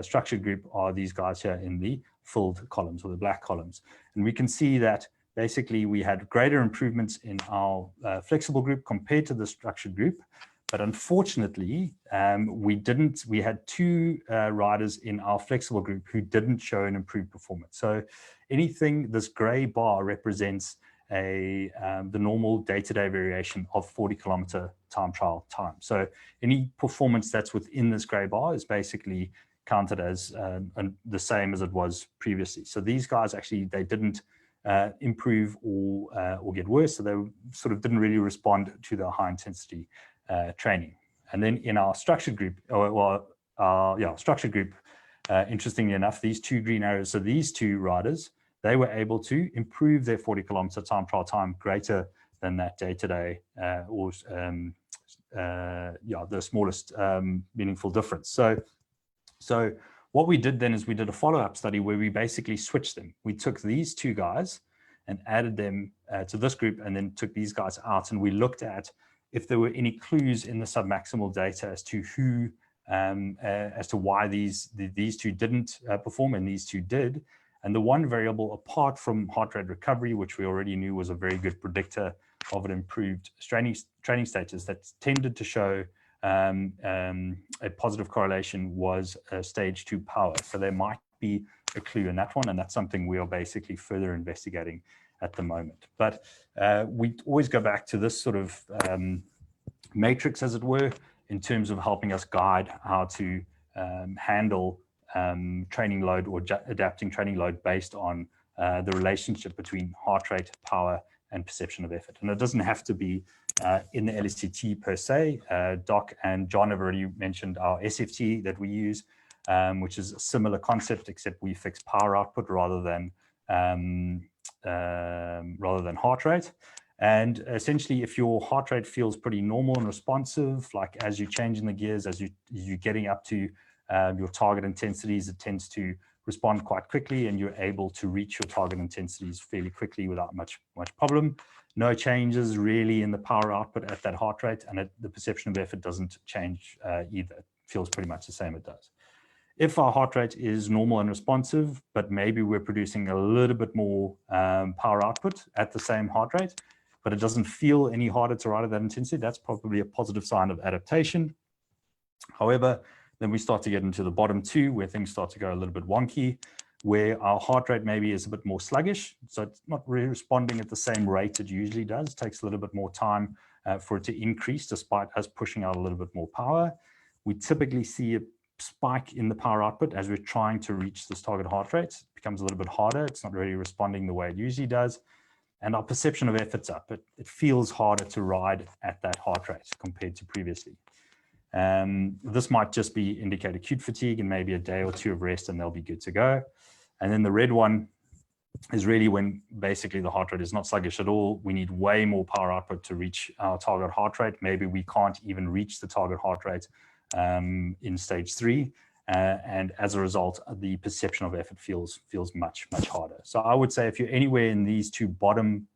S2: structured group are these guys here in the filled columns, or the black columns. And we can see that basically we had greater improvements in our flexible group compared to the structured group. But unfortunately, we had 2 riders in our flexible group who didn't show an improved performance. So anything, this gray bar represents the normal day-to-day variation of 40-kilometer time trial time. So any performance that's within this gray bar is basically counted as the same as it was previously. So these guys actually, they didn't improve or get worse. So they sort of didn't really respond to the high intensity training. And then in our structured group, structured group, interestingly enough, these 2 green arrows, so these 2 riders, they were able to improve their 40-kilometer time trial time greater than that day-to-day, the smallest meaningful difference. So what we did then is we did a follow-up study where we basically switched them. We took these 2 guys and added them to this group, and then took these guys out, and we looked at if there were any clues in the submaximal data as to who, as to why these 2 didn't perform and these 2 did. And the one variable apart from heart rate recovery, which we already knew was a very good predictor of an improved training status that tended to show a positive correlation, was stage 2 power. So there might be a clue in that one, and that's something we are basically further investigating at the moment. But we always go back to this sort of matrix, as it were, in terms of helping us guide how to handle training load, or adapting training load based on the relationship between heart rate, power, and perception of effort. And it doesn't have to be in the LSTT per se. Doc and John have already mentioned our SFT that we use, which is a similar concept, except we fix power output rather than heart rate. And essentially, if your heart rate feels pretty normal and responsive, like as you're changing the gears, as you're getting up to your target intensities, it tends to respond quite quickly, and you're able to reach your target intensities fairly quickly without much problem. No changes really in the power output at that heart rate, and the perception of effort doesn't change either. It feels pretty much the same it does. If our heart rate is normal and responsive, but maybe we're producing a little bit more power output at the same heart rate, but it doesn't feel any harder to ride at that intensity, that's probably a positive sign of adaptation. However, then we start to get into the bottom 2, where things start to go a little bit wonky, where our heart rate maybe is a bit more sluggish. So it's not really responding at the same rate it usually does. It takes a little bit more time for it to increase, despite us pushing out a little bit more power. We typically see a spike in the power output as we're trying to reach this target heart rate. It becomes a little bit harder. It's not really responding the way it usually does. And our perception of effort's up. It feels harder to ride at that heart rate compared to previously. This might just indicate acute fatigue, and maybe a day or 2 of rest, and they'll be good to go. And then the red one is really when basically the heart rate is not sluggish at all. We need way more power output to reach our target heart rate. Maybe we can't even reach the target heart rate in stage 3. And as a result, the perception of effort feels much harder. So I would say if you're anywhere in these two bottom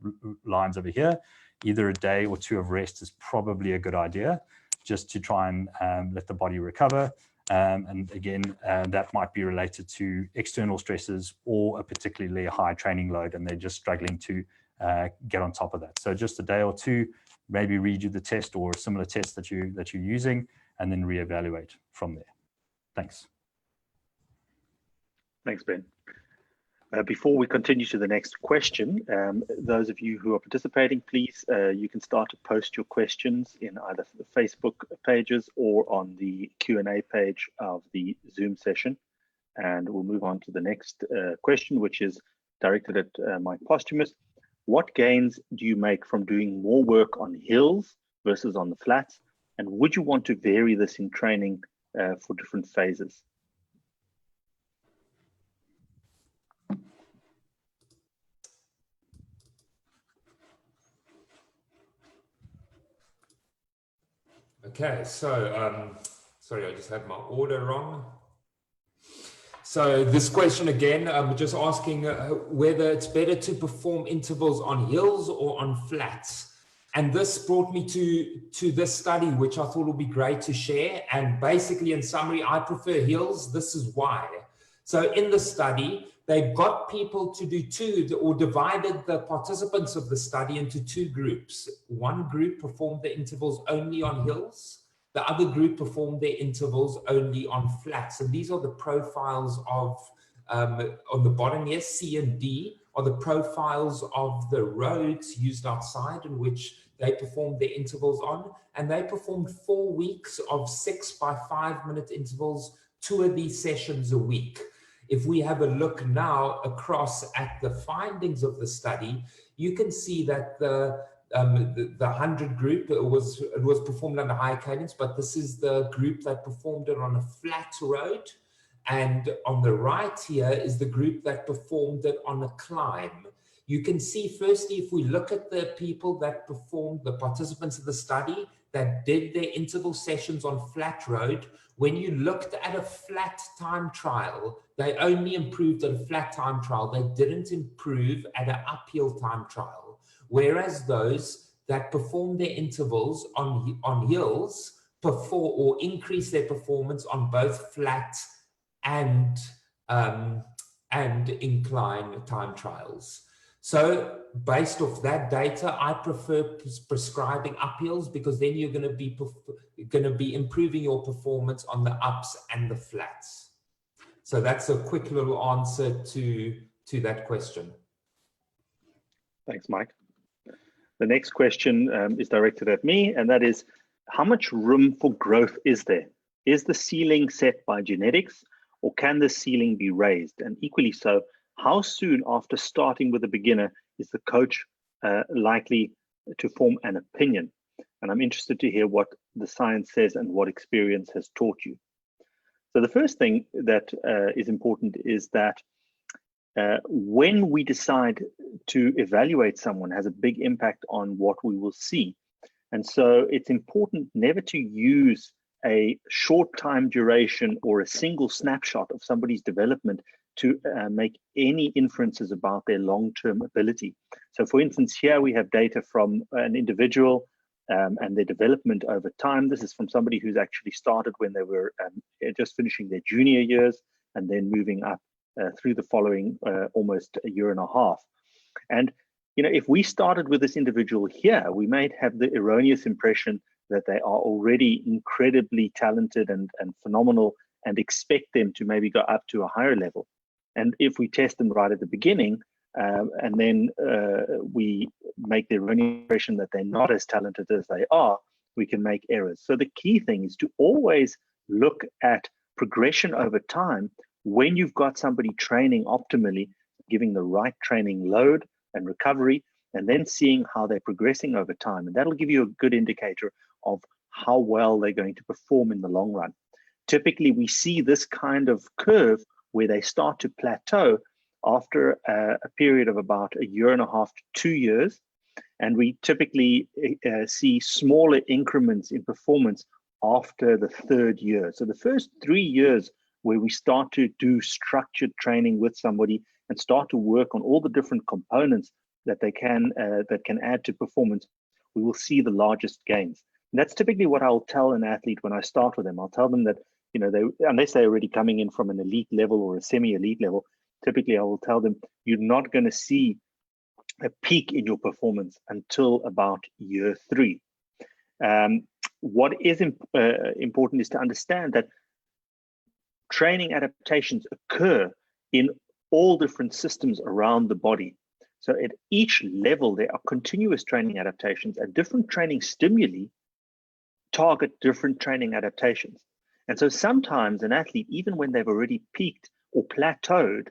S2: lines over here, either a day or 2 of rest is probably a good idea, just to try and let the body recover. And again, that might be related to external stresses or a particularly high training load, and they're just struggling to get on top of that. So just a day or 2, maybe redo the test or a similar test that you're using, and then reevaluate from there. Thanks.
S1: Thanks, Ben. Before we continue to the next question, those of you who are participating, please, you can start to post your questions in either the Facebook pages or on the Q&A page of the Zoom session. And we'll move on to the next question, which is directed at Mike Posthumus. What gains do you make from doing more work on hills versus on the flats? And would you want to vary this in training for different phases?
S3: Okay, so sorry, I just had my order wrong. So this question again, I'm just asking whether it's better to perform intervals on hills or on flats. And this brought me to this study, which I thought would be great to share. And basically, in summary, I prefer hills. This is why. So in the study, they got people to do 2, or divided the participants of the study into 2 groups. One group performed the intervals only on hills. The other group performed their intervals only on flats. And these are the profiles of, on the bottom here, C and D, are the profiles of the roads used outside in which they performed their intervals on. And they performed 4 weeks of 6 by 5 minute intervals, 2 of these sessions a week. If we have a look now across at the findings of the study, you can see that the 100 group, it was performed under high cadence, but this is the group that performed it on a flat road. And on the right here is the group that performed it on a climb. You can see, firstly, if we look at the people that performed, the participants of the study that did their interval sessions on flat road, when you looked at a flat time trial, they only improved at a flat time trial. They didn't improve at an uphill time trial. Whereas those that performed their intervals on hills perform or increase their performance on both flat and incline time trials. So based off that data, I prefer prescribing uphills, because then you're going to be improving your performance on the ups and the flats. So that's a quick little answer to that question.
S1: Thanks, Mike. The next question is directed at me, and that is, how much room for growth is there? Is the ceiling set by genetics, or can the ceiling be raised? And equally so, how soon after starting with a beginner is the coach likely to form an opinion? And I'm interested to hear what the science says and what experience has taught you. So the first thing that is important is that when we decide to evaluate someone has a big impact on what we will see. And so it's important never to use a short time duration or a single snapshot of somebody's development to make any inferences about their long-term ability. So for instance, here we have data from an individual and their development over time. This is from somebody who's actually started when they were just finishing their junior years and then moving up through the following almost a year and a half. And if we started with this individual here, we might have the erroneous impression that they are already incredibly talented and phenomenal and expect them to maybe go up to a higher level. And if we test them right at the beginning, and then we make the erroneous impression that they're not as talented as they are, we can make errors. So the key thing is to always look at progression over time when you've got somebody training optimally, giving the right training load and recovery, and then seeing how they're progressing over time. And that'll give you a good indicator of how well they're going to perform in the long run. Typically, we see this kind of curve where they start to plateau after a period of about 1.5 years to 2 years. And we typically see smaller increments in performance after the 3rd year. So the first 3 years where we start to do structured training with somebody and start to work on all the different components that they can add to performance, we will see the largest gains. And that's typically what I'll tell an athlete when I start with them. I'll tell them that, you know, unless they're already coming in from an elite level or a semi-elite level, typically I will tell them you're not going to see a peak in your performance until about year 3. What is important is to understand that training adaptations occur in all different systems around the body. So at each level, there are continuous training adaptations, and different training stimuli target different training adaptations. And so sometimes an athlete, even when they've already peaked or plateaued,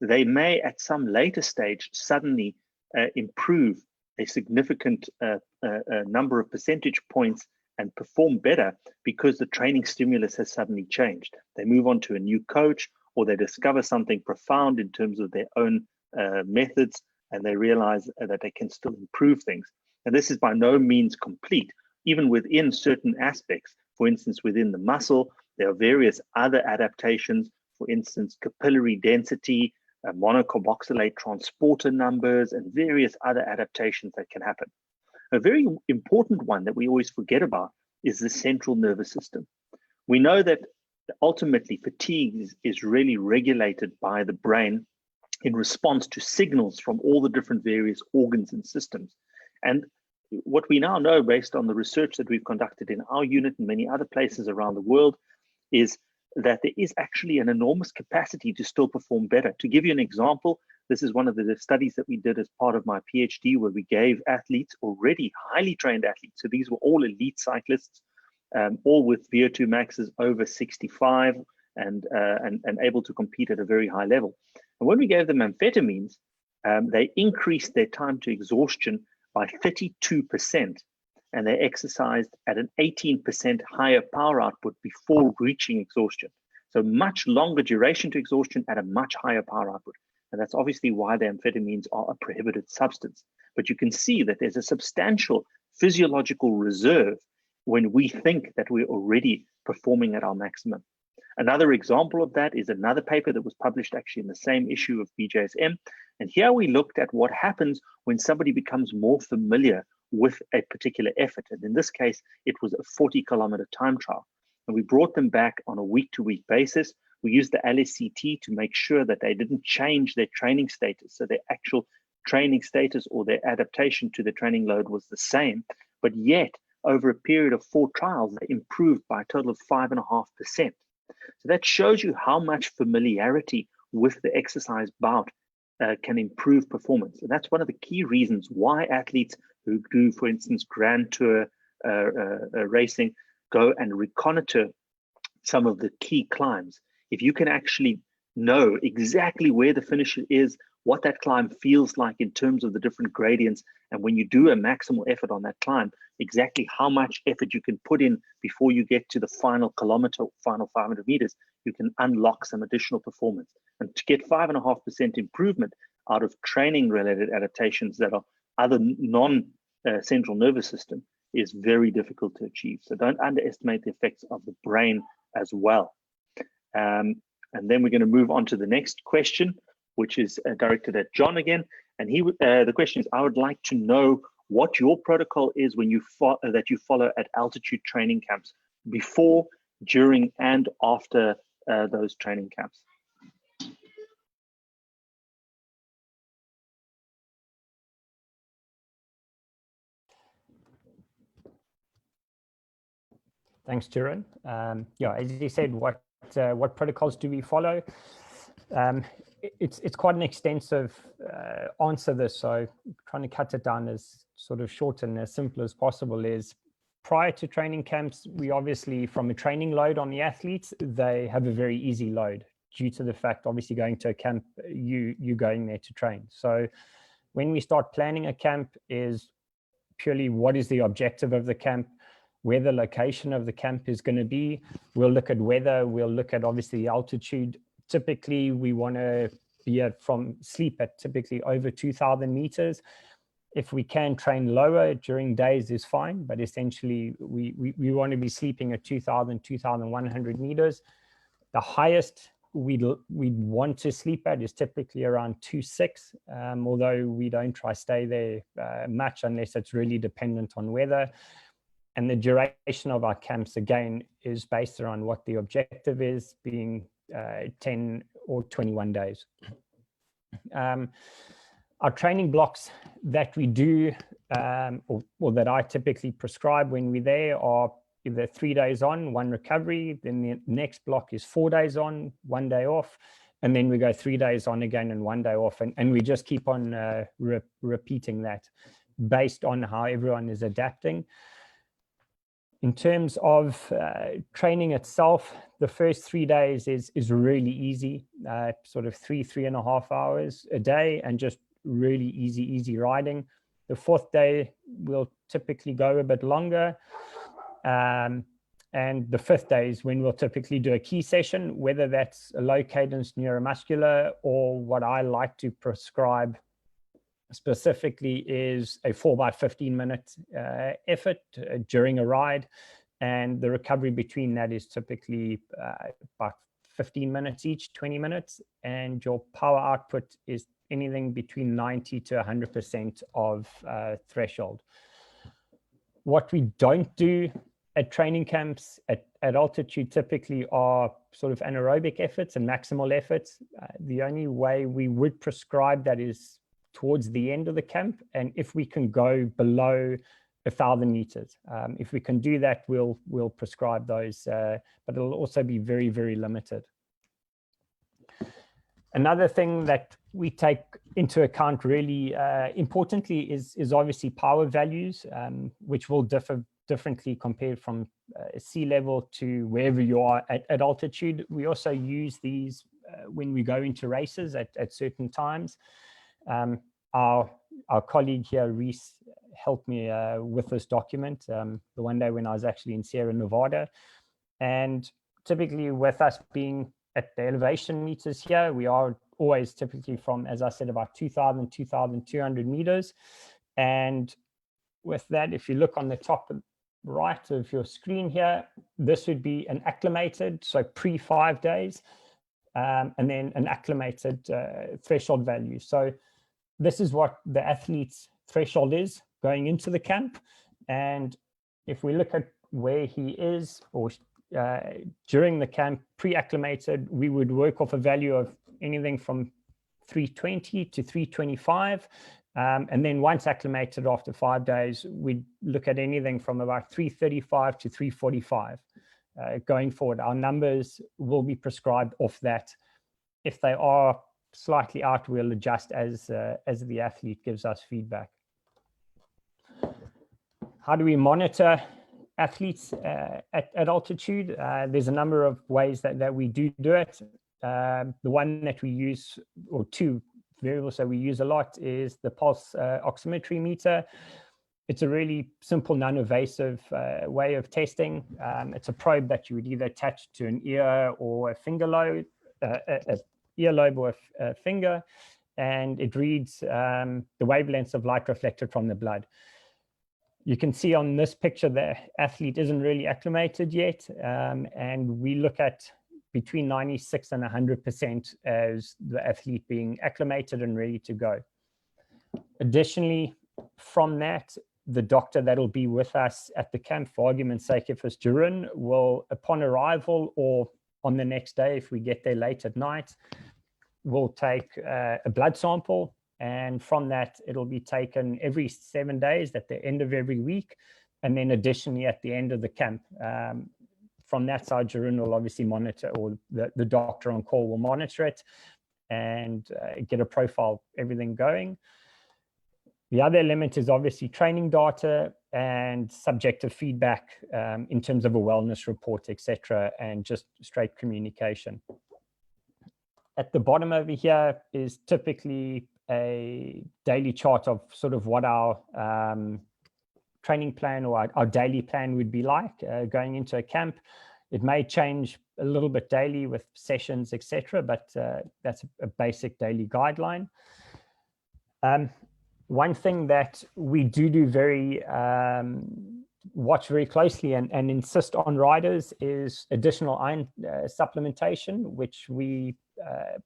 S1: they may at some later stage suddenly improve a significant number of percentage points and perform better because the training stimulus has suddenly changed. They move on to a new coach, or they discover something profound in terms of their own methods, and they realize that they can still improve things. And this is by no means complete. Even within certain aspects, for instance, within the muscle, there are various other adaptations, for instance, capillary density, monocarboxylate transporter numbers, and various other adaptations that can happen. A very important one that we always forget about is the central nervous system. We know that ultimately fatigue is really regulated by the brain in response to signals from all the different various organs and systems. And what we now know, based on the research that we've conducted in our unit and many other places around the world, is that there is actually an enormous capacity to still perform better. To give you an example, this is one of the studies that we did as part of my PhD, where we gave athletes, already highly trained athletes, so these were all elite cyclists, all with VO2 maxes over 65 and able to compete at a very high level. And when we gave them amphetamines, they increased their time to exhaustion by 32%, and they exercised at an 18% higher power output before reaching exhaustion. So much longer duration to exhaustion at a much higher power output. And that's obviously why the amphetamines are a prohibited substance. But you can see that there's a substantial physiological reserve when we think that we're already performing at our maximum. Another example of that is another paper that was published actually in the same issue of BJSM. And here we looked at what happens when somebody becomes more familiar with a particular effort. And in this case, it was a 40-kilometer time trial. And we brought them back on a week-to-week basis. We used the LSCT to make sure that they didn't change their training status. So their actual training status or their adaptation to the training load was the same. But yet, over a period of 4 trials, they improved by a total of 5.5%. So that shows you how much familiarity with the exercise bout can improve performance. And that's one of the key reasons why athletes who do, for instance, Grand Tour racing, go and reconnoiter some of the key climbs. If you can actually know exactly where the finish is, what that climb feels like in terms of the different gradients, and when you do a maximal effort on that climb, exactly how much effort you can put in before you get to the final kilometer, final 500 meters, you can unlock some additional performance. And to get 5.5% improvement out of training related adaptations that are other non-central nervous system is very difficult to achieve. So don't underestimate the effects of the brain as well. And then we're going to move on to the next question, which is directed at John again. And the question is, I would like to know what your protocol is when you that you follow at altitude training camps, before, during, and after those training camps.
S4: Thanks, Turan. Yeah, as you said, what protocols do we follow? It's quite an extensive answer this, so trying to cut it down as sort of short and as simple as possible is, prior to training camps, we obviously, from a training load on the athletes, they have a very easy load due to the fact, obviously, going to a camp, you going there to train. So when we start planning a camp is purely what is the objective of the camp, where the location of the camp is going to be. We'll look at weather, we'll look at obviously altitude. Typically, we want to be it from sleep at typically over 2,000 meters. If we can train lower during days is fine, but essentially we want to be sleeping at 2,000, 2,100 meters. The highest we'd want to sleep at is typically around 2.6, although we don't try stay there much unless it's really dependent on weather. And the duration of our camps, again, is based around what the objective is, being 10 or 21 days. Our training blocks that we do, or that I typically prescribe when we're there, are either 3 days on, 1 recovery, then the next block is 4 days on, 1 day off, and then we go 3 days on again and 1 day off, and we just keep on repeating that based on how everyone is adapting. In terms of training itself, the first 3 days is really easy, sort of 3.5 hours a day, and just really easy riding. The 4th day will typically go a bit longer, and the 5th day is when we'll typically do a key session, whether that's a low cadence neuromuscular, or what I like to prescribe specifically is a 4x15 minute effort during a ride, and the recovery between that is typically about 15 minutes each, 20 minutes, and your power output is anything between 90 to 100% of threshold. What we don't do at training camps at altitude typically are sort of anaerobic efforts and maximal efforts. The only way we would prescribe that is towards the end of the camp, and if we can go below 1,000 meters. If we can do that, we'll prescribe those, but it'll also be very, very limited. Another thing that we take into account really importantly is obviously power values, which will differ differently compared from sea level to wherever you are at altitude. We also use these when we go into races at certain times. Our colleague here, Reese, helped me with this document the one day when I was actually in Sierra Nevada. And typically with us being at the elevation meters here, we are always typically from, as I said, about 2,000, 2,200 meters. And with that, if you look on the top right of your screen here, this would be an acclimated, so pre 5 days, and then an acclimated threshold value. So this is what the athlete's threshold is going into the camp. And if we look at where he is, or during the camp, pre-acclimated, we would work off a value of anything from 320 to 325. And then once acclimated after 5 days, we'd look at anything from about 335 to 345. Going forward, our numbers will be prescribed off that. If they are slightly out, we'll adjust as the athlete gives us feedback. How do we monitor athletes at altitude? There's a number of ways that we do it. The one that we use, or two variables that we use a lot, is the pulse oximetry meter. It's a really simple, non-invasive way of testing. It's a probe that you would either attach to an ear or a finger lobe, a earlobe or a finger, and it reads the wavelengths of light reflected from the blood. You can see on this picture the athlete isn't really acclimated yet, and we look at between 96 and 100% as the athlete being acclimated and ready to go. Additionally, from that, the doctor that'll be with us at the camp, for argument's sake, if it's Jeroen, will, upon arrival or on the next day, if we get there late at night, will take a blood sample. And from that, it'll be taken every 7 days at the end of every week. And then additionally, at the end of the camp. From that side, Jeroen will obviously monitor, or the doctor on call will monitor it and get a profile, everything going. The other element is obviously training data and subjective feedback in terms of a wellness report, etc., and just straight communication. At the bottom over here is typically a daily chart of sort of what our training plan or our daily plan would be like going into a camp. It may change a little bit daily with sessions, etc., but that's a basic daily guideline. One thing that we do very watch very closely and insist on riders is additional iron supplementation, which we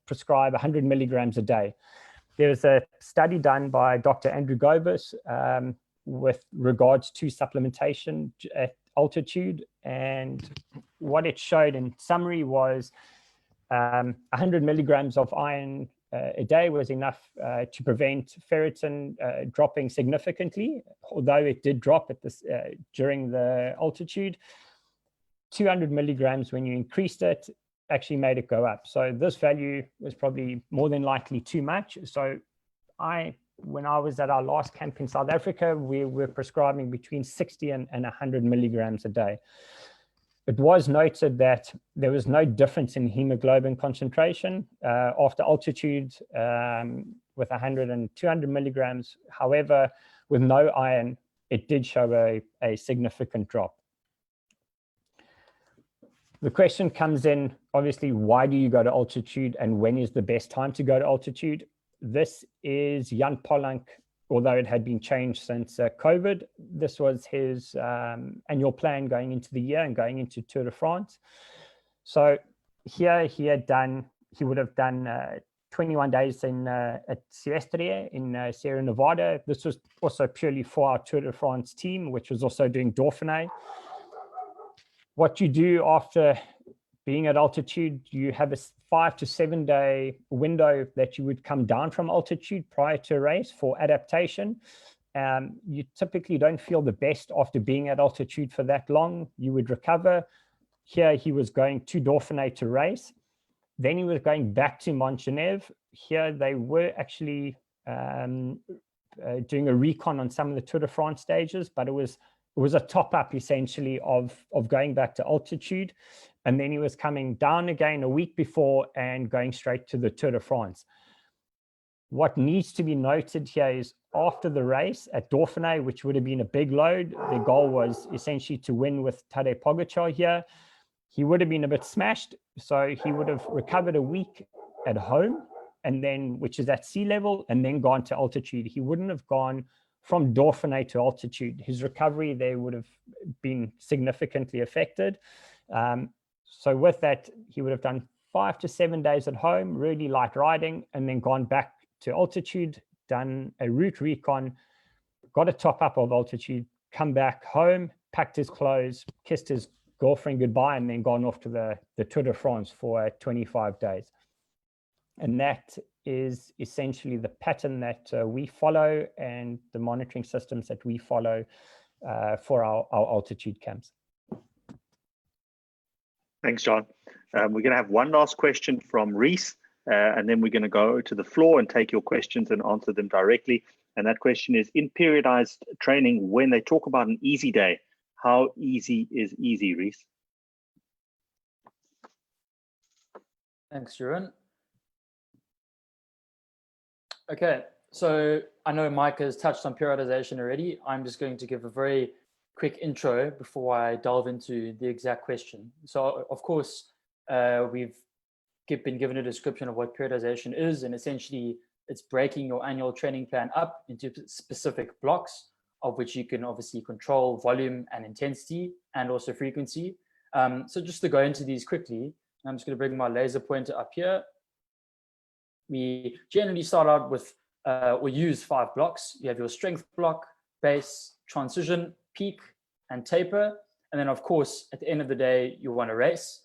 S4: prescribe 100 milligrams a day. There's a study done by Dr. Andrew Gobus with regards to supplementation at altitude, and what it showed in summary was 100 milligrams of iron a day was enough to prevent ferritin dropping significantly, although it did drop at this during the altitude. 200 milligrams, when you increased it, actually made it go up. So this value was probably more than likely too much. So when I was at our last camp in South Africa, we were prescribing between 60 and 100 milligrams a day. It was noted that there was no difference in hemoglobin concentration after altitude with 100 and 200 milligrams. However, with no iron, it did show a significant drop. The question comes in, obviously, why do you go to altitude and when is the best time to go to altitude? This is Jan Polank, although it had been changed since COVID. This was his annual plan going into the year and going into Tour de France. So here he would have done 21 days at Silvestre in Sierra Nevada. This was also purely for our Tour de France team, which was also doing Dauphiné. What you do after being at altitude, you have a 5 to 7 day window that you would come down from altitude prior to a race for adaptation. You typically don't feel the best after being at altitude for that long. You would recover. Here he was going to Dauphiné to race. Then he was going back to Montgenèvre. Here they were actually doing a recon on some of the Tour de France stages, but it was a top up essentially of going back to altitude. And then he was coming down again a week before and going straight to the Tour de France. What needs to be noted here is after the race at Dauphiné, which would have been a big load, the goal was essentially to win with Tadej Pogačar here. He would have been a bit smashed. So he would have recovered a week at home, and then, which is at sea level, and then gone to altitude. He wouldn't have gone from Dauphiné to altitude. His recovery there would have been significantly affected. So with that, he would have done 5 to 7 days at home, really light riding, and then gone back to altitude, done a route recon, got a top up of altitude, come back home, packed his clothes, kissed his girlfriend goodbye, and then gone off to the Tour de France for 25 days. And that is essentially the pattern that we follow and the monitoring systems that we follow for our altitude camps.
S1: Thanks, John. We're going to have one last question from Reese, and then we're going to go to the floor and take your questions and answer them directly. And that question is, in periodized training, when they talk about an easy day, how easy is easy, Reese?
S5: Thanks, Jeroen. Okay, so I know Mike has touched on periodization already. I'm just going to give a very quick intro before I delve into the exact question. So, of course, we've been given a description of what periodization is, and essentially it's breaking your annual training plan up into specific blocks, of which you can obviously control volume and intensity and also frequency. So just to go into these quickly, I'm just going to bring my laser pointer up here. We generally start out with, or use 5 blocks. You have your strength block, base, transition, peak, and taper. And then, of course, at the end of the day, you want to race.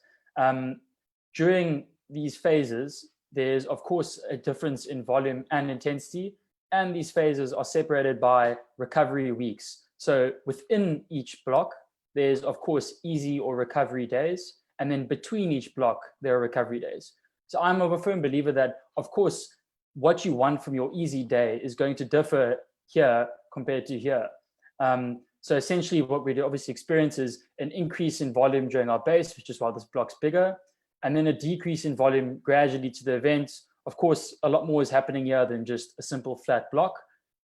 S5: During these phases, there's, of course, a difference in volume and intensity. And these phases are separated by recovery weeks. So within each block, there's, of course, easy or recovery days. And then between each block, there are recovery days. So I'm of a firm believer that, of course, what you want from your easy day is going to differ here compared to here. So essentially what we obviously experience is an increase in volume during our base, which is why this block's bigger, and then a decrease in volume gradually to the event. Of course, a lot more is happening here than just a simple flat block,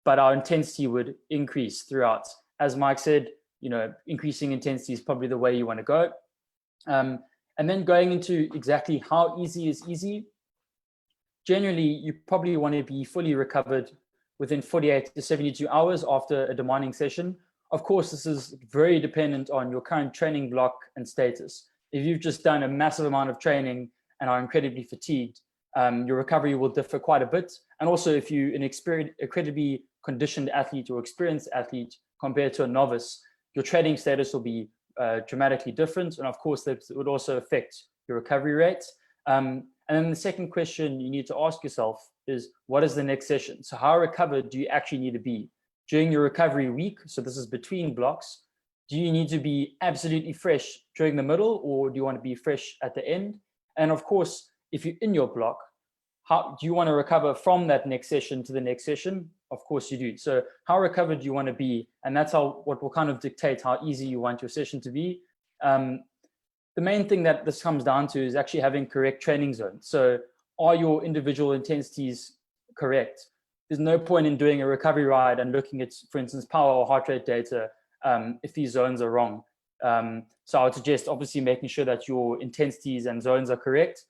S5: but our intensity would increase throughout. As Mike said, increasing intensity is probably the way you want to go. And then going into exactly how easy is easy, generally, you probably want to be fully recovered within 48 to 72 hours after a demanding session. Of course, this is very dependent on your current training block and status. If you've just done a massive amount of training and are incredibly fatigued, your recovery will differ quite a bit. And also, if you're an incredibly conditioned athlete or experienced athlete compared to a novice, your training status will be dramatically different. And of course, that would also affect your recovery rate. And then the second question you need to ask yourself is, what is the next session? So how recovered do you actually need to be? During your recovery week, so this is between blocks, do you need to be absolutely fresh during the middle, or do you want to be fresh at the end? And of course, if you're in your block, how do you want to recover from that next session to the next session? Of course you do. So how recovered do you want to be? And that's what will kind of dictate how easy you want your session to be. The main thing that this comes down to is actually having correct training zones. So are your individual intensities correct? There's no point in doing a recovery ride and looking at, for instance, power or heart rate data if these zones are wrong. So I would suggest obviously making sure that your intensities and zones are correct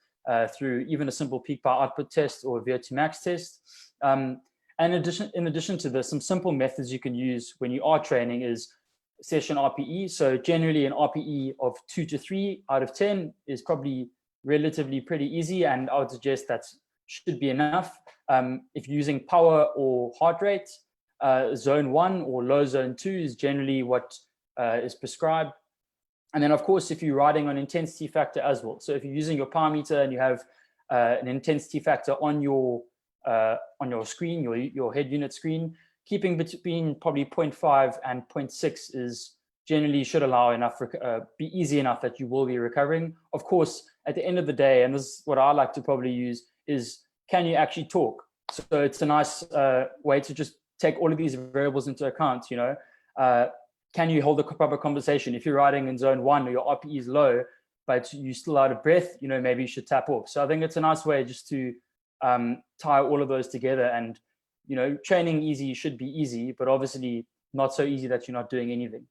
S5: through even a simple peak power output test or VO2 max test. And in addition to this, some simple methods you can use when you are training is session RPE. So generally an RPE of 2 to 3 out of 10 is probably relatively pretty easy, and I would suggest that should be enough. If you're using power or heart rate, zone 1 or low zone 2 is generally what is prescribed. And then of course, if you're riding on intensity factor as well. So if you're using your power meter and you have an intensity factor on your screen, your head unit screen, keeping between probably 0.5 and 0.6 is generally should allow enough, be easy enough that you will be recovering. Of course, at the end of the day, and this is what I like to probably use, is can you actually talk? So it's a nice way to just take all of these variables into account, you know. Can you hold a proper conversation? If you're riding in zone 1 or your RPE is low, but you're still out of breath, you know, maybe you should tap off. So I think it's a nice way just to tie all of those together. And, you know, training easy should be easy, but obviously not so easy that you're not doing anything.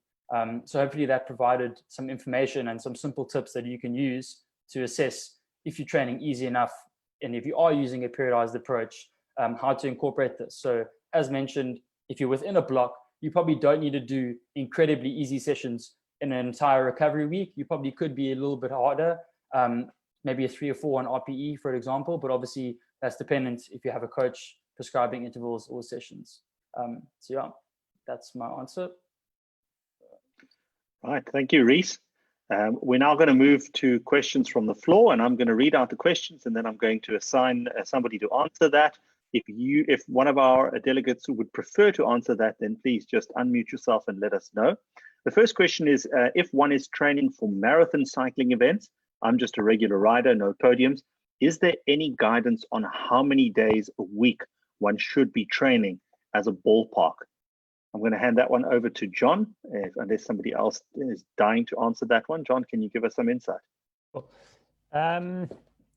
S5: So hopefully that provided some information and some simple tips that you can use to assess if you're training easy enough, and if you are using a periodized approach, how to incorporate this. So as mentioned, if you're within a block, you probably don't need to do incredibly easy sessions in an entire recovery week. You probably could be a little bit harder, maybe a 3 or 4 on RPE, for example, but obviously that's dependent if you have a coach prescribing intervals or sessions. So yeah, that's my answer.
S1: Right, thank you, Reese. We're now going to move to questions from the floor, and I'm going to read out the questions, and then I'm going to assign somebody to answer that. If one of our delegates would prefer to answer that, then please just unmute yourself and let us know. The first question is, if one is training for marathon cycling events, I'm just a regular rider, no podiums, is there any guidance on how many days a week one should be training as a ballpark? I'm going to hand that one over to John, unless somebody else is dying to answer that one. John, can you give us some insight?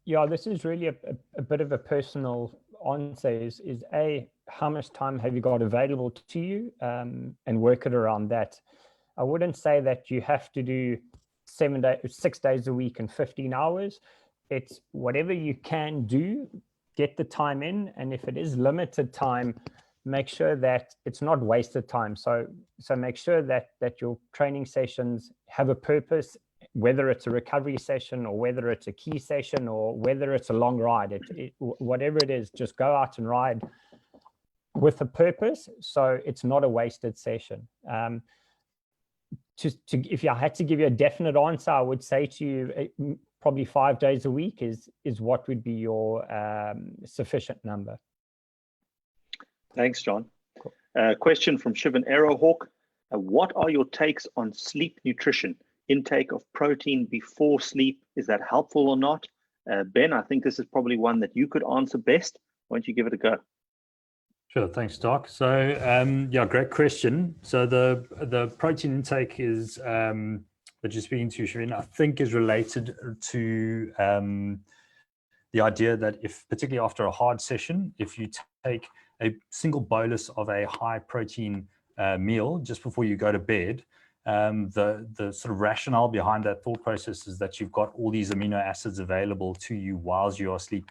S4: Yeah, this is really a bit of a personal answer. Is A, how much time have you got available to you, and work it around that. I wouldn't say that you have to do 6 days a week and 15 hours. It's whatever you can do, get the time in, and if it is limited time, make sure that it's not wasted time. So make sure that your training sessions have a purpose, whether it's a recovery session or whether it's a key session or whether it's a long ride. Whatever it is, just go out and ride with a purpose, so it's not a wasted session. If I had to give you a definite answer, I would say to you probably 5 days a week is what would be your sufficient number.
S1: Thanks, John. Cool. Question from Shivan Arrowhawk. What are your takes on sleep nutrition? Intake of protein before sleep, is that helpful or not? Ben, I think this is probably one that you could answer best. Why don't you give it a go?
S2: Sure, thanks, Doc. So yeah, great question. So the protein intake is that you're speaking to, Shivan, I think is related to the idea that if, particularly after a hard session, if you take a single bolus of a high protein meal just before you go to bed, the sort of rationale behind that thought process is that you've got all these amino acids available to you whilst you are sleeping.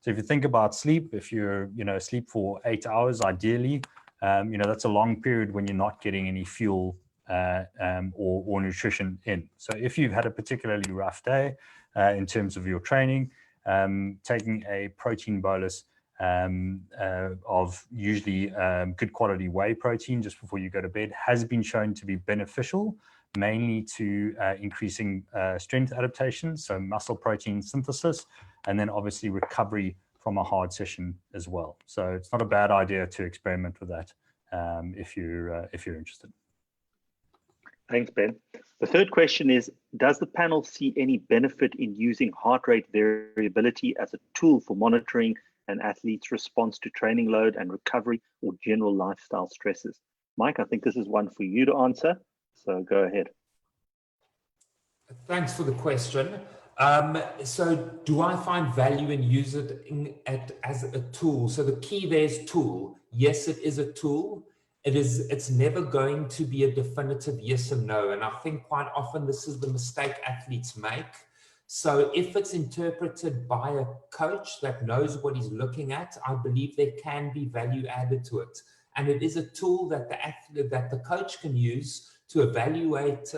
S2: So if you think about sleep, if you're, asleep for 8 hours, ideally, that's a long period when you're not getting any fuel or nutrition in. So if you've had a particularly rough day in terms of your training, taking a protein bolus of usually good quality whey protein just before you go to bed has been shown to be beneficial, mainly to increasing strength adaptation, so muscle protein synthesis, and then obviously recovery from a hard session as well. So it's not a bad idea to experiment with that if you're interested.
S1: Thanks, Ben. The third question is, does the panel see any benefit in using heart rate variability as a tool for monitoring an athlete's response to training load and recovery or general lifestyle stresses? Mike, I think this is one for you to answer, so go ahead.
S3: Thanks for the question. So do I find value in using it as a tool? So the key there is tool. Yes, it is a tool. It's never going to be a definitive yes or no. And I think quite often this is the mistake athletes make. So if it's interpreted by a coach that knows what he's looking at, I believe there can be value added to it. And it is a tool that the coach can use to evaluate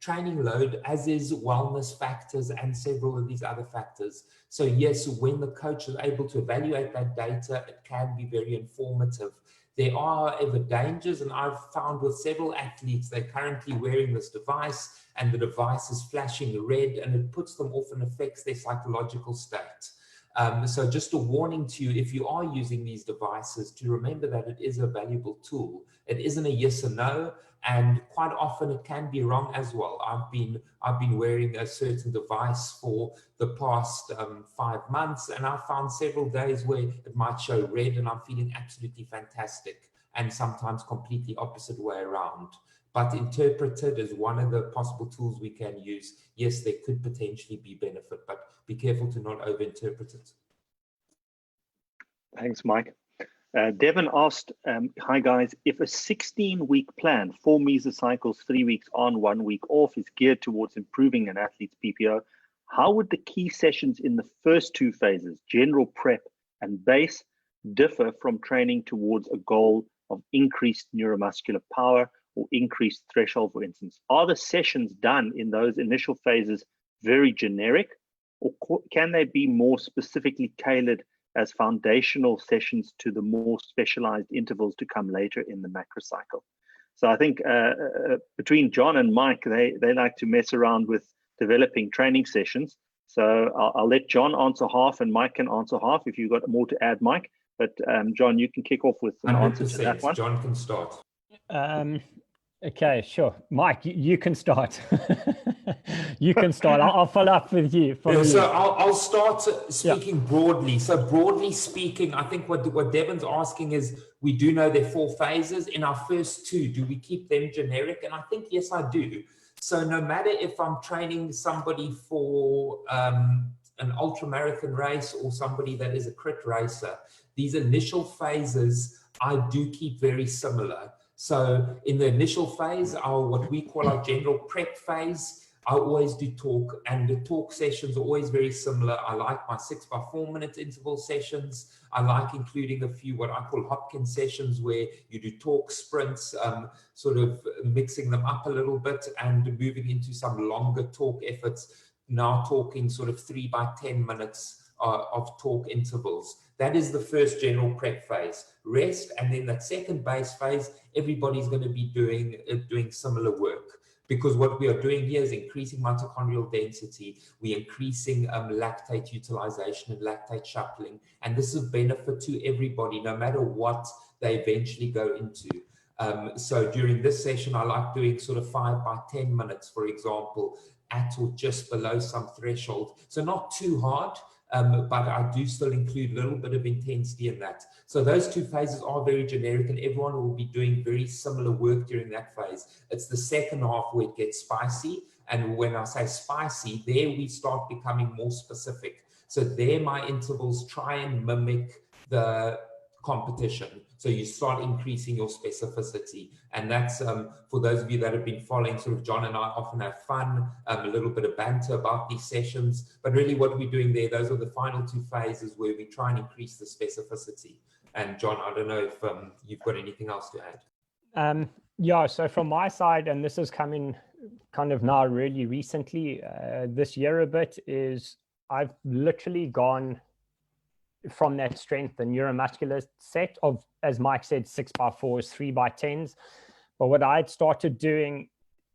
S3: training load, as is wellness factors and several of these other factors. So yes, when the coach is able to evaluate that data, it can be very informative. There are ever dangers, and I've found with several athletes, they're currently wearing this device and the device is flashing red and it puts them off and affects their psychological state. So just a warning to you, if you are using these devices, to remember that it is a valuable tool. It isn't a yes or no, and quite often it can be wrong as well. I've been wearing a certain device for the past 5 months, and I've found several days where it might show red and I'm feeling absolutely fantastic, and sometimes completely opposite way around. But interpreted as one of the possible tools we can use. Yes, there could potentially be benefit, but be careful to not overinterpret it.
S1: Thanks, Mike. Devin asked, hi guys, if a 16-week plan, 4 mesocycles, 3 weeks on, 1 week off, is geared towards improving an athlete's PPO, how would the key sessions in the first 2 phases, general prep and base, differ from training towards a goal of increased neuromuscular power or increased threshold, for instance? Are the sessions done in those initial phases very generic, or can they be more specifically tailored as foundational sessions to the more specialized intervals to come later in the macro cycle? So I think between John and Mike, they like to mess around with developing training sessions. So I'll let John answer half and Mike can answer half if you've got more to add, Mike. But John, you can kick off with an answer to that one.
S3: John can start.
S4: Okay, sure. Mike, you can start. You can start. I'll follow up with you.
S3: So I'll start speaking broadly. So broadly speaking, I think what Devin's asking is, we do know there are 4 phases. In our first 2, do we keep them generic? And I think, yes, I do. So no matter if I'm training somebody for an ultra marathon race or somebody that is a crit racer, these initial phases I do keep very similar. So in the initial phase, what we call our general prep phase, I always do talk, and the talk sessions are always very similar. I like my 6 by 4 minute interval sessions. I like including a few what I call Hopkins sessions, where you do talk sprints, sort of mixing them up a little bit and moving into some longer talk efforts, now talking sort of 3 by 10 minutes of talk intervals. That is the first general prep phase. Rest, and then that second base phase, everybody's going to be doing similar work, because what we are doing here is increasing mitochondrial density. We're increasing lactate utilization and lactate shuttling, and this is a benefit to everybody, no matter what they eventually go into. So during this session, I like doing sort of 5 by 10 minutes, for example, at or just below some threshold. So not too hard, but I do still include a little bit of intensity in that. So those 2 phases are very generic, and everyone will be doing very similar work during that phase. It's the second half where it gets spicy. And when I say spicy, there we start becoming more specific. So there my intervals try and mimic the competition. So you start increasing your specificity. And that's, for those of you that have been following, sort of John and I often have fun, a little bit of banter about these sessions, but really what we're doing there, those are the final two phases where we try and increase the specificity. And John, I don't know if you've got anything else to add.
S4: Yeah, so from my side, and this is coming kind of now really recently, this year a bit, is I've literally gone from that strength and neuromuscular set of, as Mike said, 6x4s, 3x10s. But what I'd started doing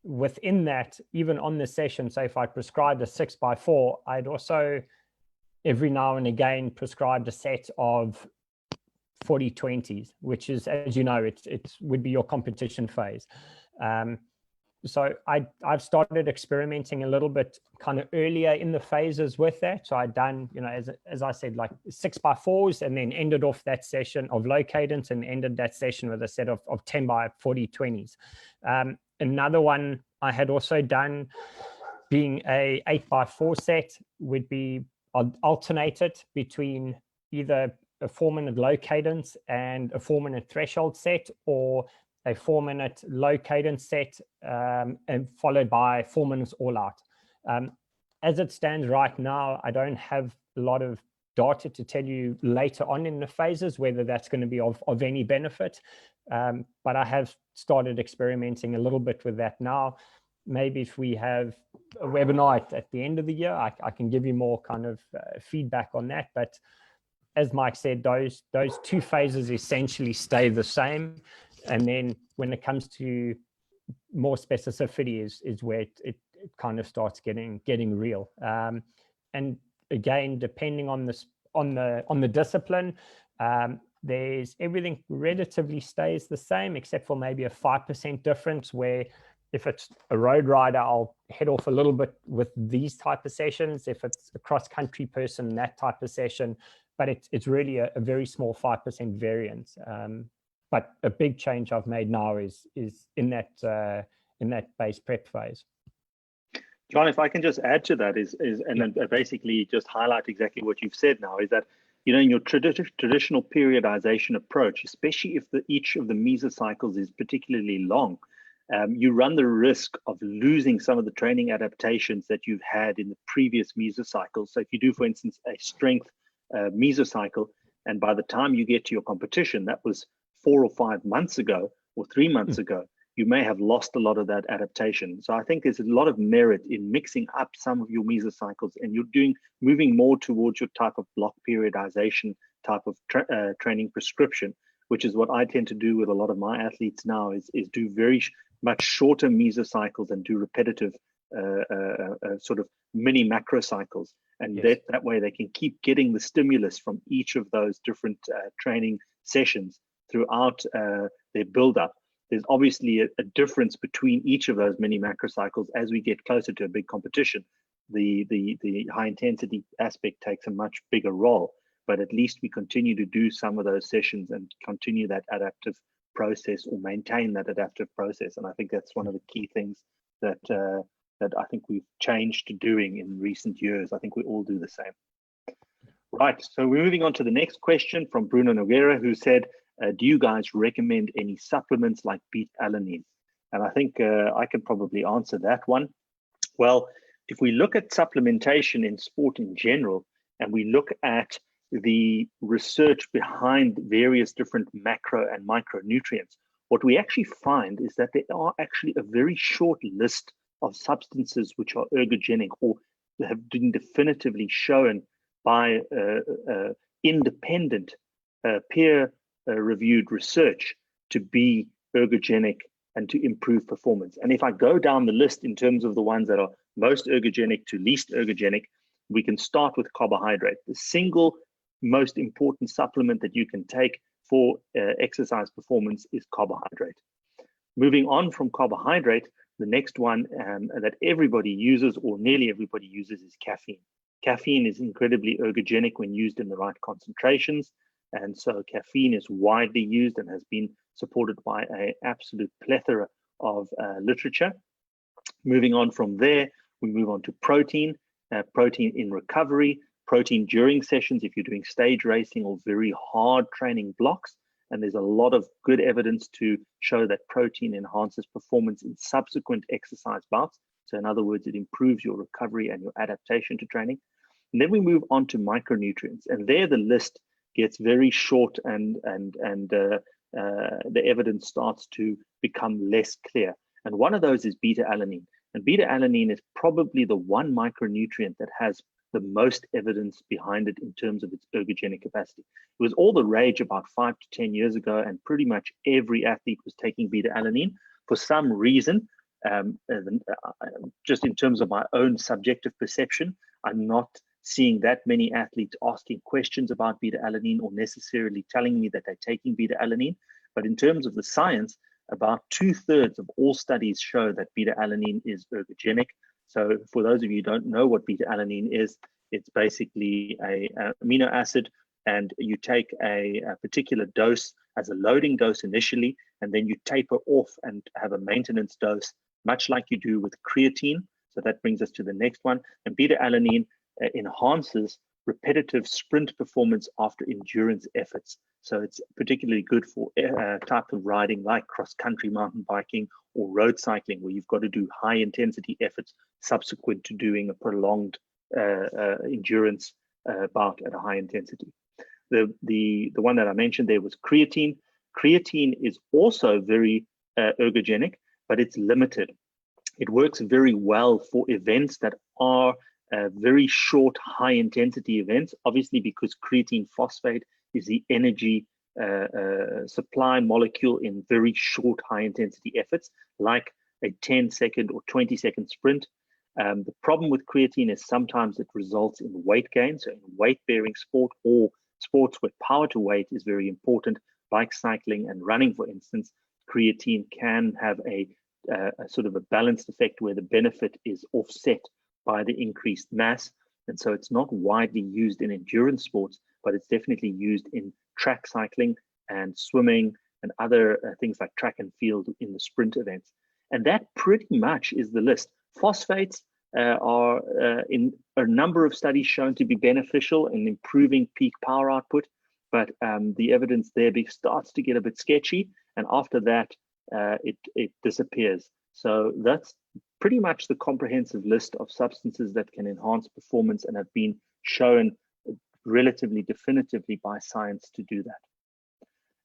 S4: within that, even on the session, so if I prescribed a 6x4, I'd also every now and again prescribed a set of 40-20s, which is, as you know, it would be your competition phase. So I've started experimenting a little bit kind of earlier in the phases with that. So I'd done, you know, as I said, like 6x4s, and then ended off that session of low cadence and ended that session with a set of 10x40-20s. Another one I had also done, being a 8x4 set, would be alternated between either a 4-minute low cadence and a 4-minute threshold set, or a 4-minute low cadence set and followed by 4 minutes all out. As it stands right now, I don't have a lot of data to tell you later on in the phases whether that's going to be of any benefit, but I have started experimenting a little bit with that now. Maybe if we have a webinar at the end of the year, I can give you more kind of feedback on that. But as Mike said, those two phases essentially stay the same. And then when it comes to more specificity is where it kind of starts getting real. And again, depending on this, on the discipline, there's everything relatively stays the same, except for maybe a 5% difference, where if it's a road rider, I'll head off a little bit with these type of sessions. If it's a cross-country person, that type of session, but it's really a very small 5% variance. But a big change I've made now is in that base prep phase.
S1: John, if I can just add to that and then basically just highlight exactly what you've said now, is that, you know, in your traditional periodization approach, especially if each of the mesocycles is particularly long, you run the risk of losing some of the training adaptations that you've had in the previous mesocycles. So if you do, for instance, a strength mesocycle, and by the time you get to your competition, that was 4 or 5 months ago or 3 months ago, you may have lost a lot of that adaptation. So I think there's a lot of merit in mixing up some of your mesocycles, and you're moving more towards your type of block periodization type of training prescription, which is what I tend to do with a lot of my athletes now, is do very much shorter mesocycles and do repetitive sort of mini macrocycles. And yes, that way they can keep getting the stimulus from each of those different training sessions throughout their build-up. There's obviously a difference between each of those mini macrocycles. As we get closer to a big competition, the high intensity aspect takes a much bigger role, but at least we continue to do some of those sessions and continue that adaptive process, or maintain that adaptive process. And I think that's one of the key things that I think we've changed to doing in recent years. I think we all do the same. Right, so we're moving on to the next question from Bruno Noguera, who said, do you guys recommend any supplements like beta-alanine? And I think I can probably answer that one. Well, if we look at supplementation in sport in general, and we look at the research behind various different macro and micronutrients, what we actually find is that there are actually a very short list of substances which are ergogenic, or have been definitively shown by independent peer-reviewed research to be ergogenic and to improve performance. And if I go down the list in terms of the ones that are most ergogenic to least ergogenic, we can start with carbohydrate. The single most important supplement that you can take for exercise performance is carbohydrate. Moving on from carbohydrate, the next one that everybody uses, or nearly everybody uses, is caffeine. Caffeine is incredibly ergogenic when used in the right concentrations. And so caffeine is widely used and has been supported by an absolute plethora of literature. Moving on from there, we move on to protein. Protein in recovery. protein during sessions if you're doing stage racing or very hard training blocks. And there's a lot of good evidence to show that protein enhances performance in subsequent exercise bouts. So in other words, it improves your recovery and your adaptation to training. And then we move on to micronutrients. And there the list gets very short and the evidence starts to become less clear. And one of those is beta-alanine. And beta-alanine is probably the one micronutrient that has the most evidence behind it in terms of its ergogenic capacity. It was all the rage about 5 to 10 years ago, and pretty much every athlete was taking beta-alanine. For some reason, just in terms of my own subjective perception, I'm not seeing that many athletes asking questions about beta-alanine or necessarily telling me that they're taking beta-alanine. But in terms of the science, about 2/3 of all studies show that beta-alanine is ergogenic. So for those of you who don't know what beta-alanine is, it's basically a amino acid, and you take a particular dose as a loading dose initially, and then you taper off and have a maintenance dose, much like you do with creatine. So that brings us to the next one. And beta-alanine enhances repetitive sprint performance after endurance efforts. So it's particularly good for type of riding like cross-country mountain biking or road cycling, where you've got to do high intensity efforts subsequent to doing a prolonged endurance bout at a high intensity. The one that I mentioned there was creatine. Creatine is also very ergogenic, but it's limited. It works very well for events that are very short, high intensity events, obviously because creatine phosphate is the energy supply molecule in very short, high intensity efforts, like a 10-second or 20-second sprint. The problem with creatine is sometimes it results in weight gain. So in weight-bearing sport or sports where power to weight is very important, like cycling and running, for instance, creatine can have a sort of a balanced effect where the benefit is offset by the increased mass. And so it's not widely used in endurance sports, but it's definitely used in track cycling and swimming and other things like track and field in the sprint events. And that pretty much is the list. Phosphates are in a number of studies shown to be beneficial in improving peak power output, but the evidence there starts to get a bit sketchy. And after that, it disappears. So that's pretty much the comprehensive list of substances that can enhance performance and have been shown relatively definitively by science to do that.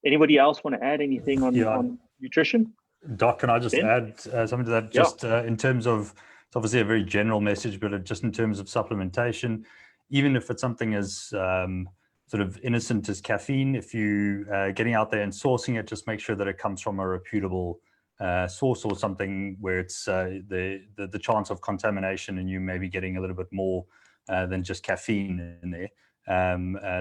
S1: Anybody else want to add anything on nutrition?
S2: Doc, can I just add something to that? Just in terms of, it's obviously a very general message, but just in terms of supplementation, even if it's something as sort of innocent as caffeine, if you getting out there and sourcing it, just make sure that it comes from a reputable source or something where it's the chance of contamination and you may be getting a little bit more than just caffeine in there.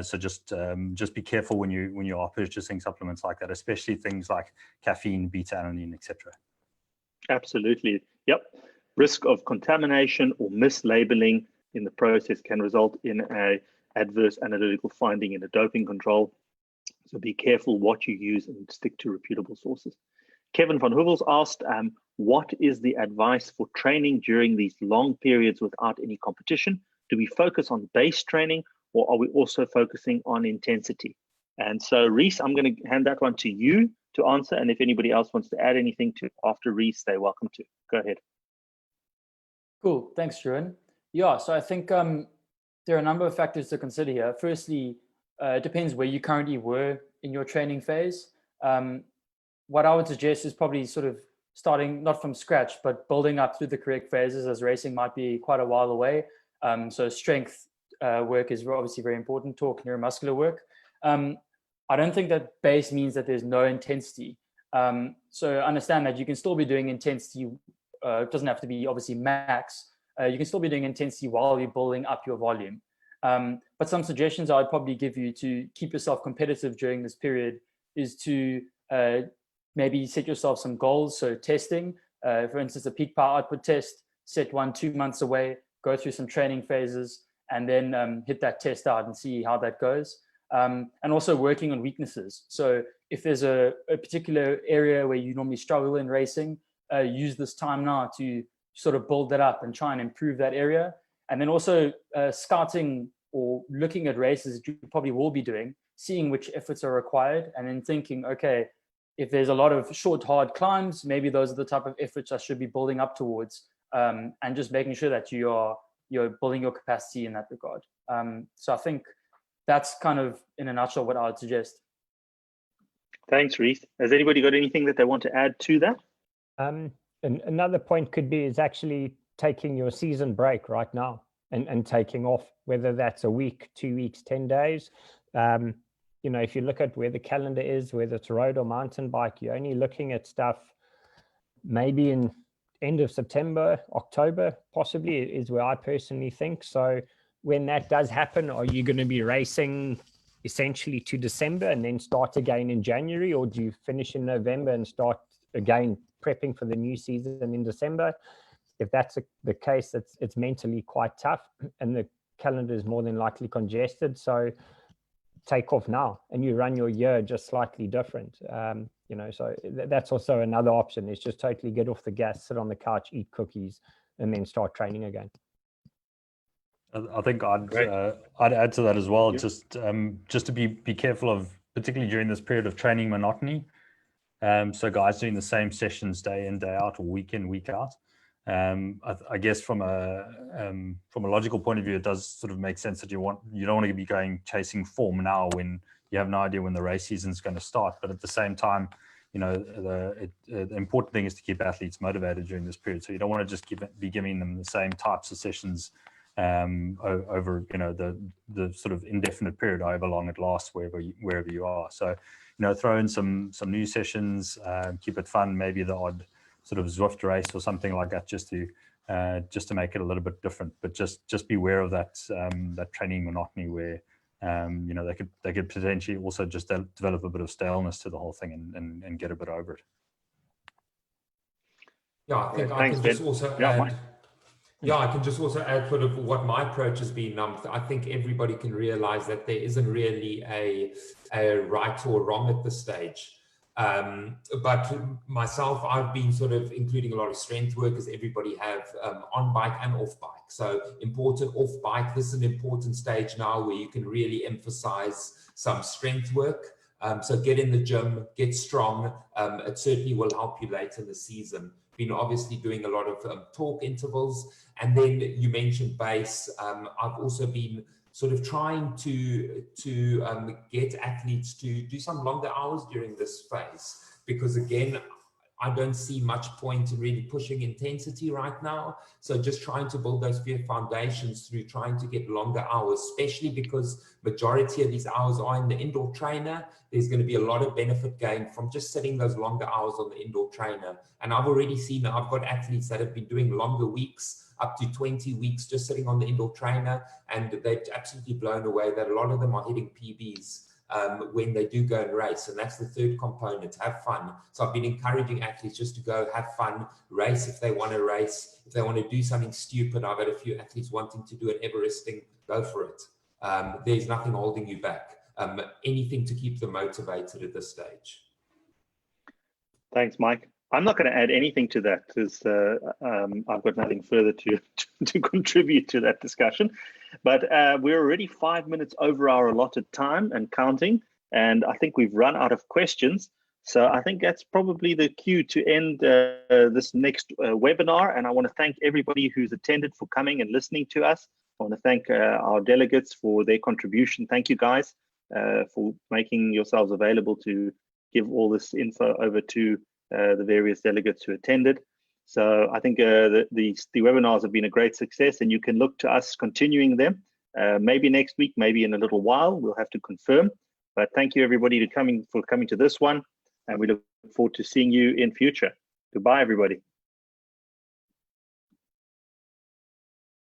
S2: So just be careful when you are purchasing supplements like that, especially things like caffeine, beta-alanine, etc.
S1: Absolutely. Yep. Risk of contamination or mislabeling in the process can result in a adverse analytical finding in a doping control. So be careful what you use and stick to reputable sources. Kevin van Hovels asked, what is the advice for training during these long periods without any competition? Do we focus on base training, or are we also focusing on intensity? And so, Reese, I'm going to hand that one to you to answer. And if anybody else wants to add anything to after Reese, they're welcome to. Go ahead.
S5: Cool. Thanks, Jeroen. Yeah, so I think there are a number of factors to consider here. Firstly, it depends where you currently were in your training phase. What I would suggest is probably sort of starting not from scratch, but building up through the correct phases, as racing might be quite a while away. So strength work is obviously very important, torque, neuromuscular work. I don't think that base means that there's no intensity. So understand that you can still be doing intensity. It doesn't have to be obviously max. You can still be doing intensity while you're building up your volume. But some suggestions I'd probably give you to keep yourself competitive during this period is to maybe set yourself some goals. So testing, for instance, a peak power output test, set 1-2 months away, go through some training phases, and then hit that test out and see how that goes. And also working on weaknesses. So if there's a particular area where you normally struggle in racing, use this time now to sort of build that up and try and improve that area. And then also scouting or looking at races that you probably will be doing, seeing which efforts are required, and then thinking, okay, if there's a lot of short, hard climbs, maybe those are the type of efforts I should be building up towards, and just making sure that you're building your capacity in that regard. So I think that's kind of, in a nutshell, what I would suggest.
S1: Thanks, Reece. Has anybody got anything that they want to add to that?
S4: And another point could be is actually taking your season break right now and taking off, whether that's a week, 2 weeks, 10 days. You know, if you look at where the calendar is, whether it's road or mountain bike, you're only looking at stuff maybe in end of September, October, possibly, is where I personally think. So when that does happen, are you going to be racing essentially to December and then start again in January, or do you finish in November and start again prepping for the new season in December? If that's the case, it's mentally quite tough, and the calendar is more than likely congested. So take off now and you run your year just slightly different. You know, so that's also another option, is just totally get off the gas, sit on the couch, eat cookies, and then start training again.
S2: I think I'd add to that as well. Yeah. Just to be careful of, particularly during this period of training monotony. So guys doing the same sessions day in, day out, or week in, week out. I guess from a logical point of view, it does sort of make sense that you don't want to be chasing form now when you have no idea when the race season is going to start. But at the same time, you know, the important thing is to keep athletes motivated during this period. So you don't want to just be giving them the same types of sessions over, you know, the sort of indefinite period, however long it lasts, wherever you are. So, you know, throw in some new sessions, keep it fun, maybe the odd sort of Zwift race or something like that, just to make it a little bit different. But just be aware of that training monotony where you know, they could potentially also just develop a bit of staleness to the whole thing and get a bit over it.
S3: Yeah, I think I can just also add. Yeah, I can just also add sort of what my approach has been. I think everybody can realize that there isn't really a right or wrong at this stage. But myself, I've been sort of including a lot of strength work, as everybody have, on bike and off bike. So important off bike. This is an important stage now where you can really emphasize some strength work. So get in the gym, get strong. It certainly will help you later in the season. Been obviously doing a lot of talk intervals. And then you mentioned base. I've also been sort of trying to get athletes to do some longer hours during this phase, because again, I don't see much point in really pushing intensity right now. So just trying to build those foundations through trying to get longer hours, especially because majority of these hours are in the indoor trainer. There's going to be a lot of benefit gained from just setting those longer hours on the indoor trainer. And I've already seen, I've got athletes that have been doing longer weeks, up to 20 weeks, just sitting on the indoor trainer, and they're absolutely blown away that a lot of them are hitting PBs when they do go and race. And that's the third component, have fun. So I've been encouraging athletes just to go have fun, race if they want to race. If they want to do something stupid, I've had a few athletes wanting to do an Everesting, go for it. There's nothing holding you back. Anything to keep them motivated at this stage.
S1: Thanks, Mike. I'm not going to add anything to that, because I've got nothing further to contribute to that discussion. But we're already 5 minutes over our allotted time and counting, and I think we've run out of questions. So I think that's probably the cue to end this next webinar. And I want to thank everybody who's attended for coming and listening to us. I want to thank our delegates for their contribution. Thank you, guys, for making yourselves available to give all this info over to the various delegates who attended. So I think the webinars have been a great success, and you can look to us continuing them, maybe next week, maybe in a little while. We'll have to confirm. But thank you, everybody, for coming to this one, and we look forward to seeing you in future. Goodbye, everybody.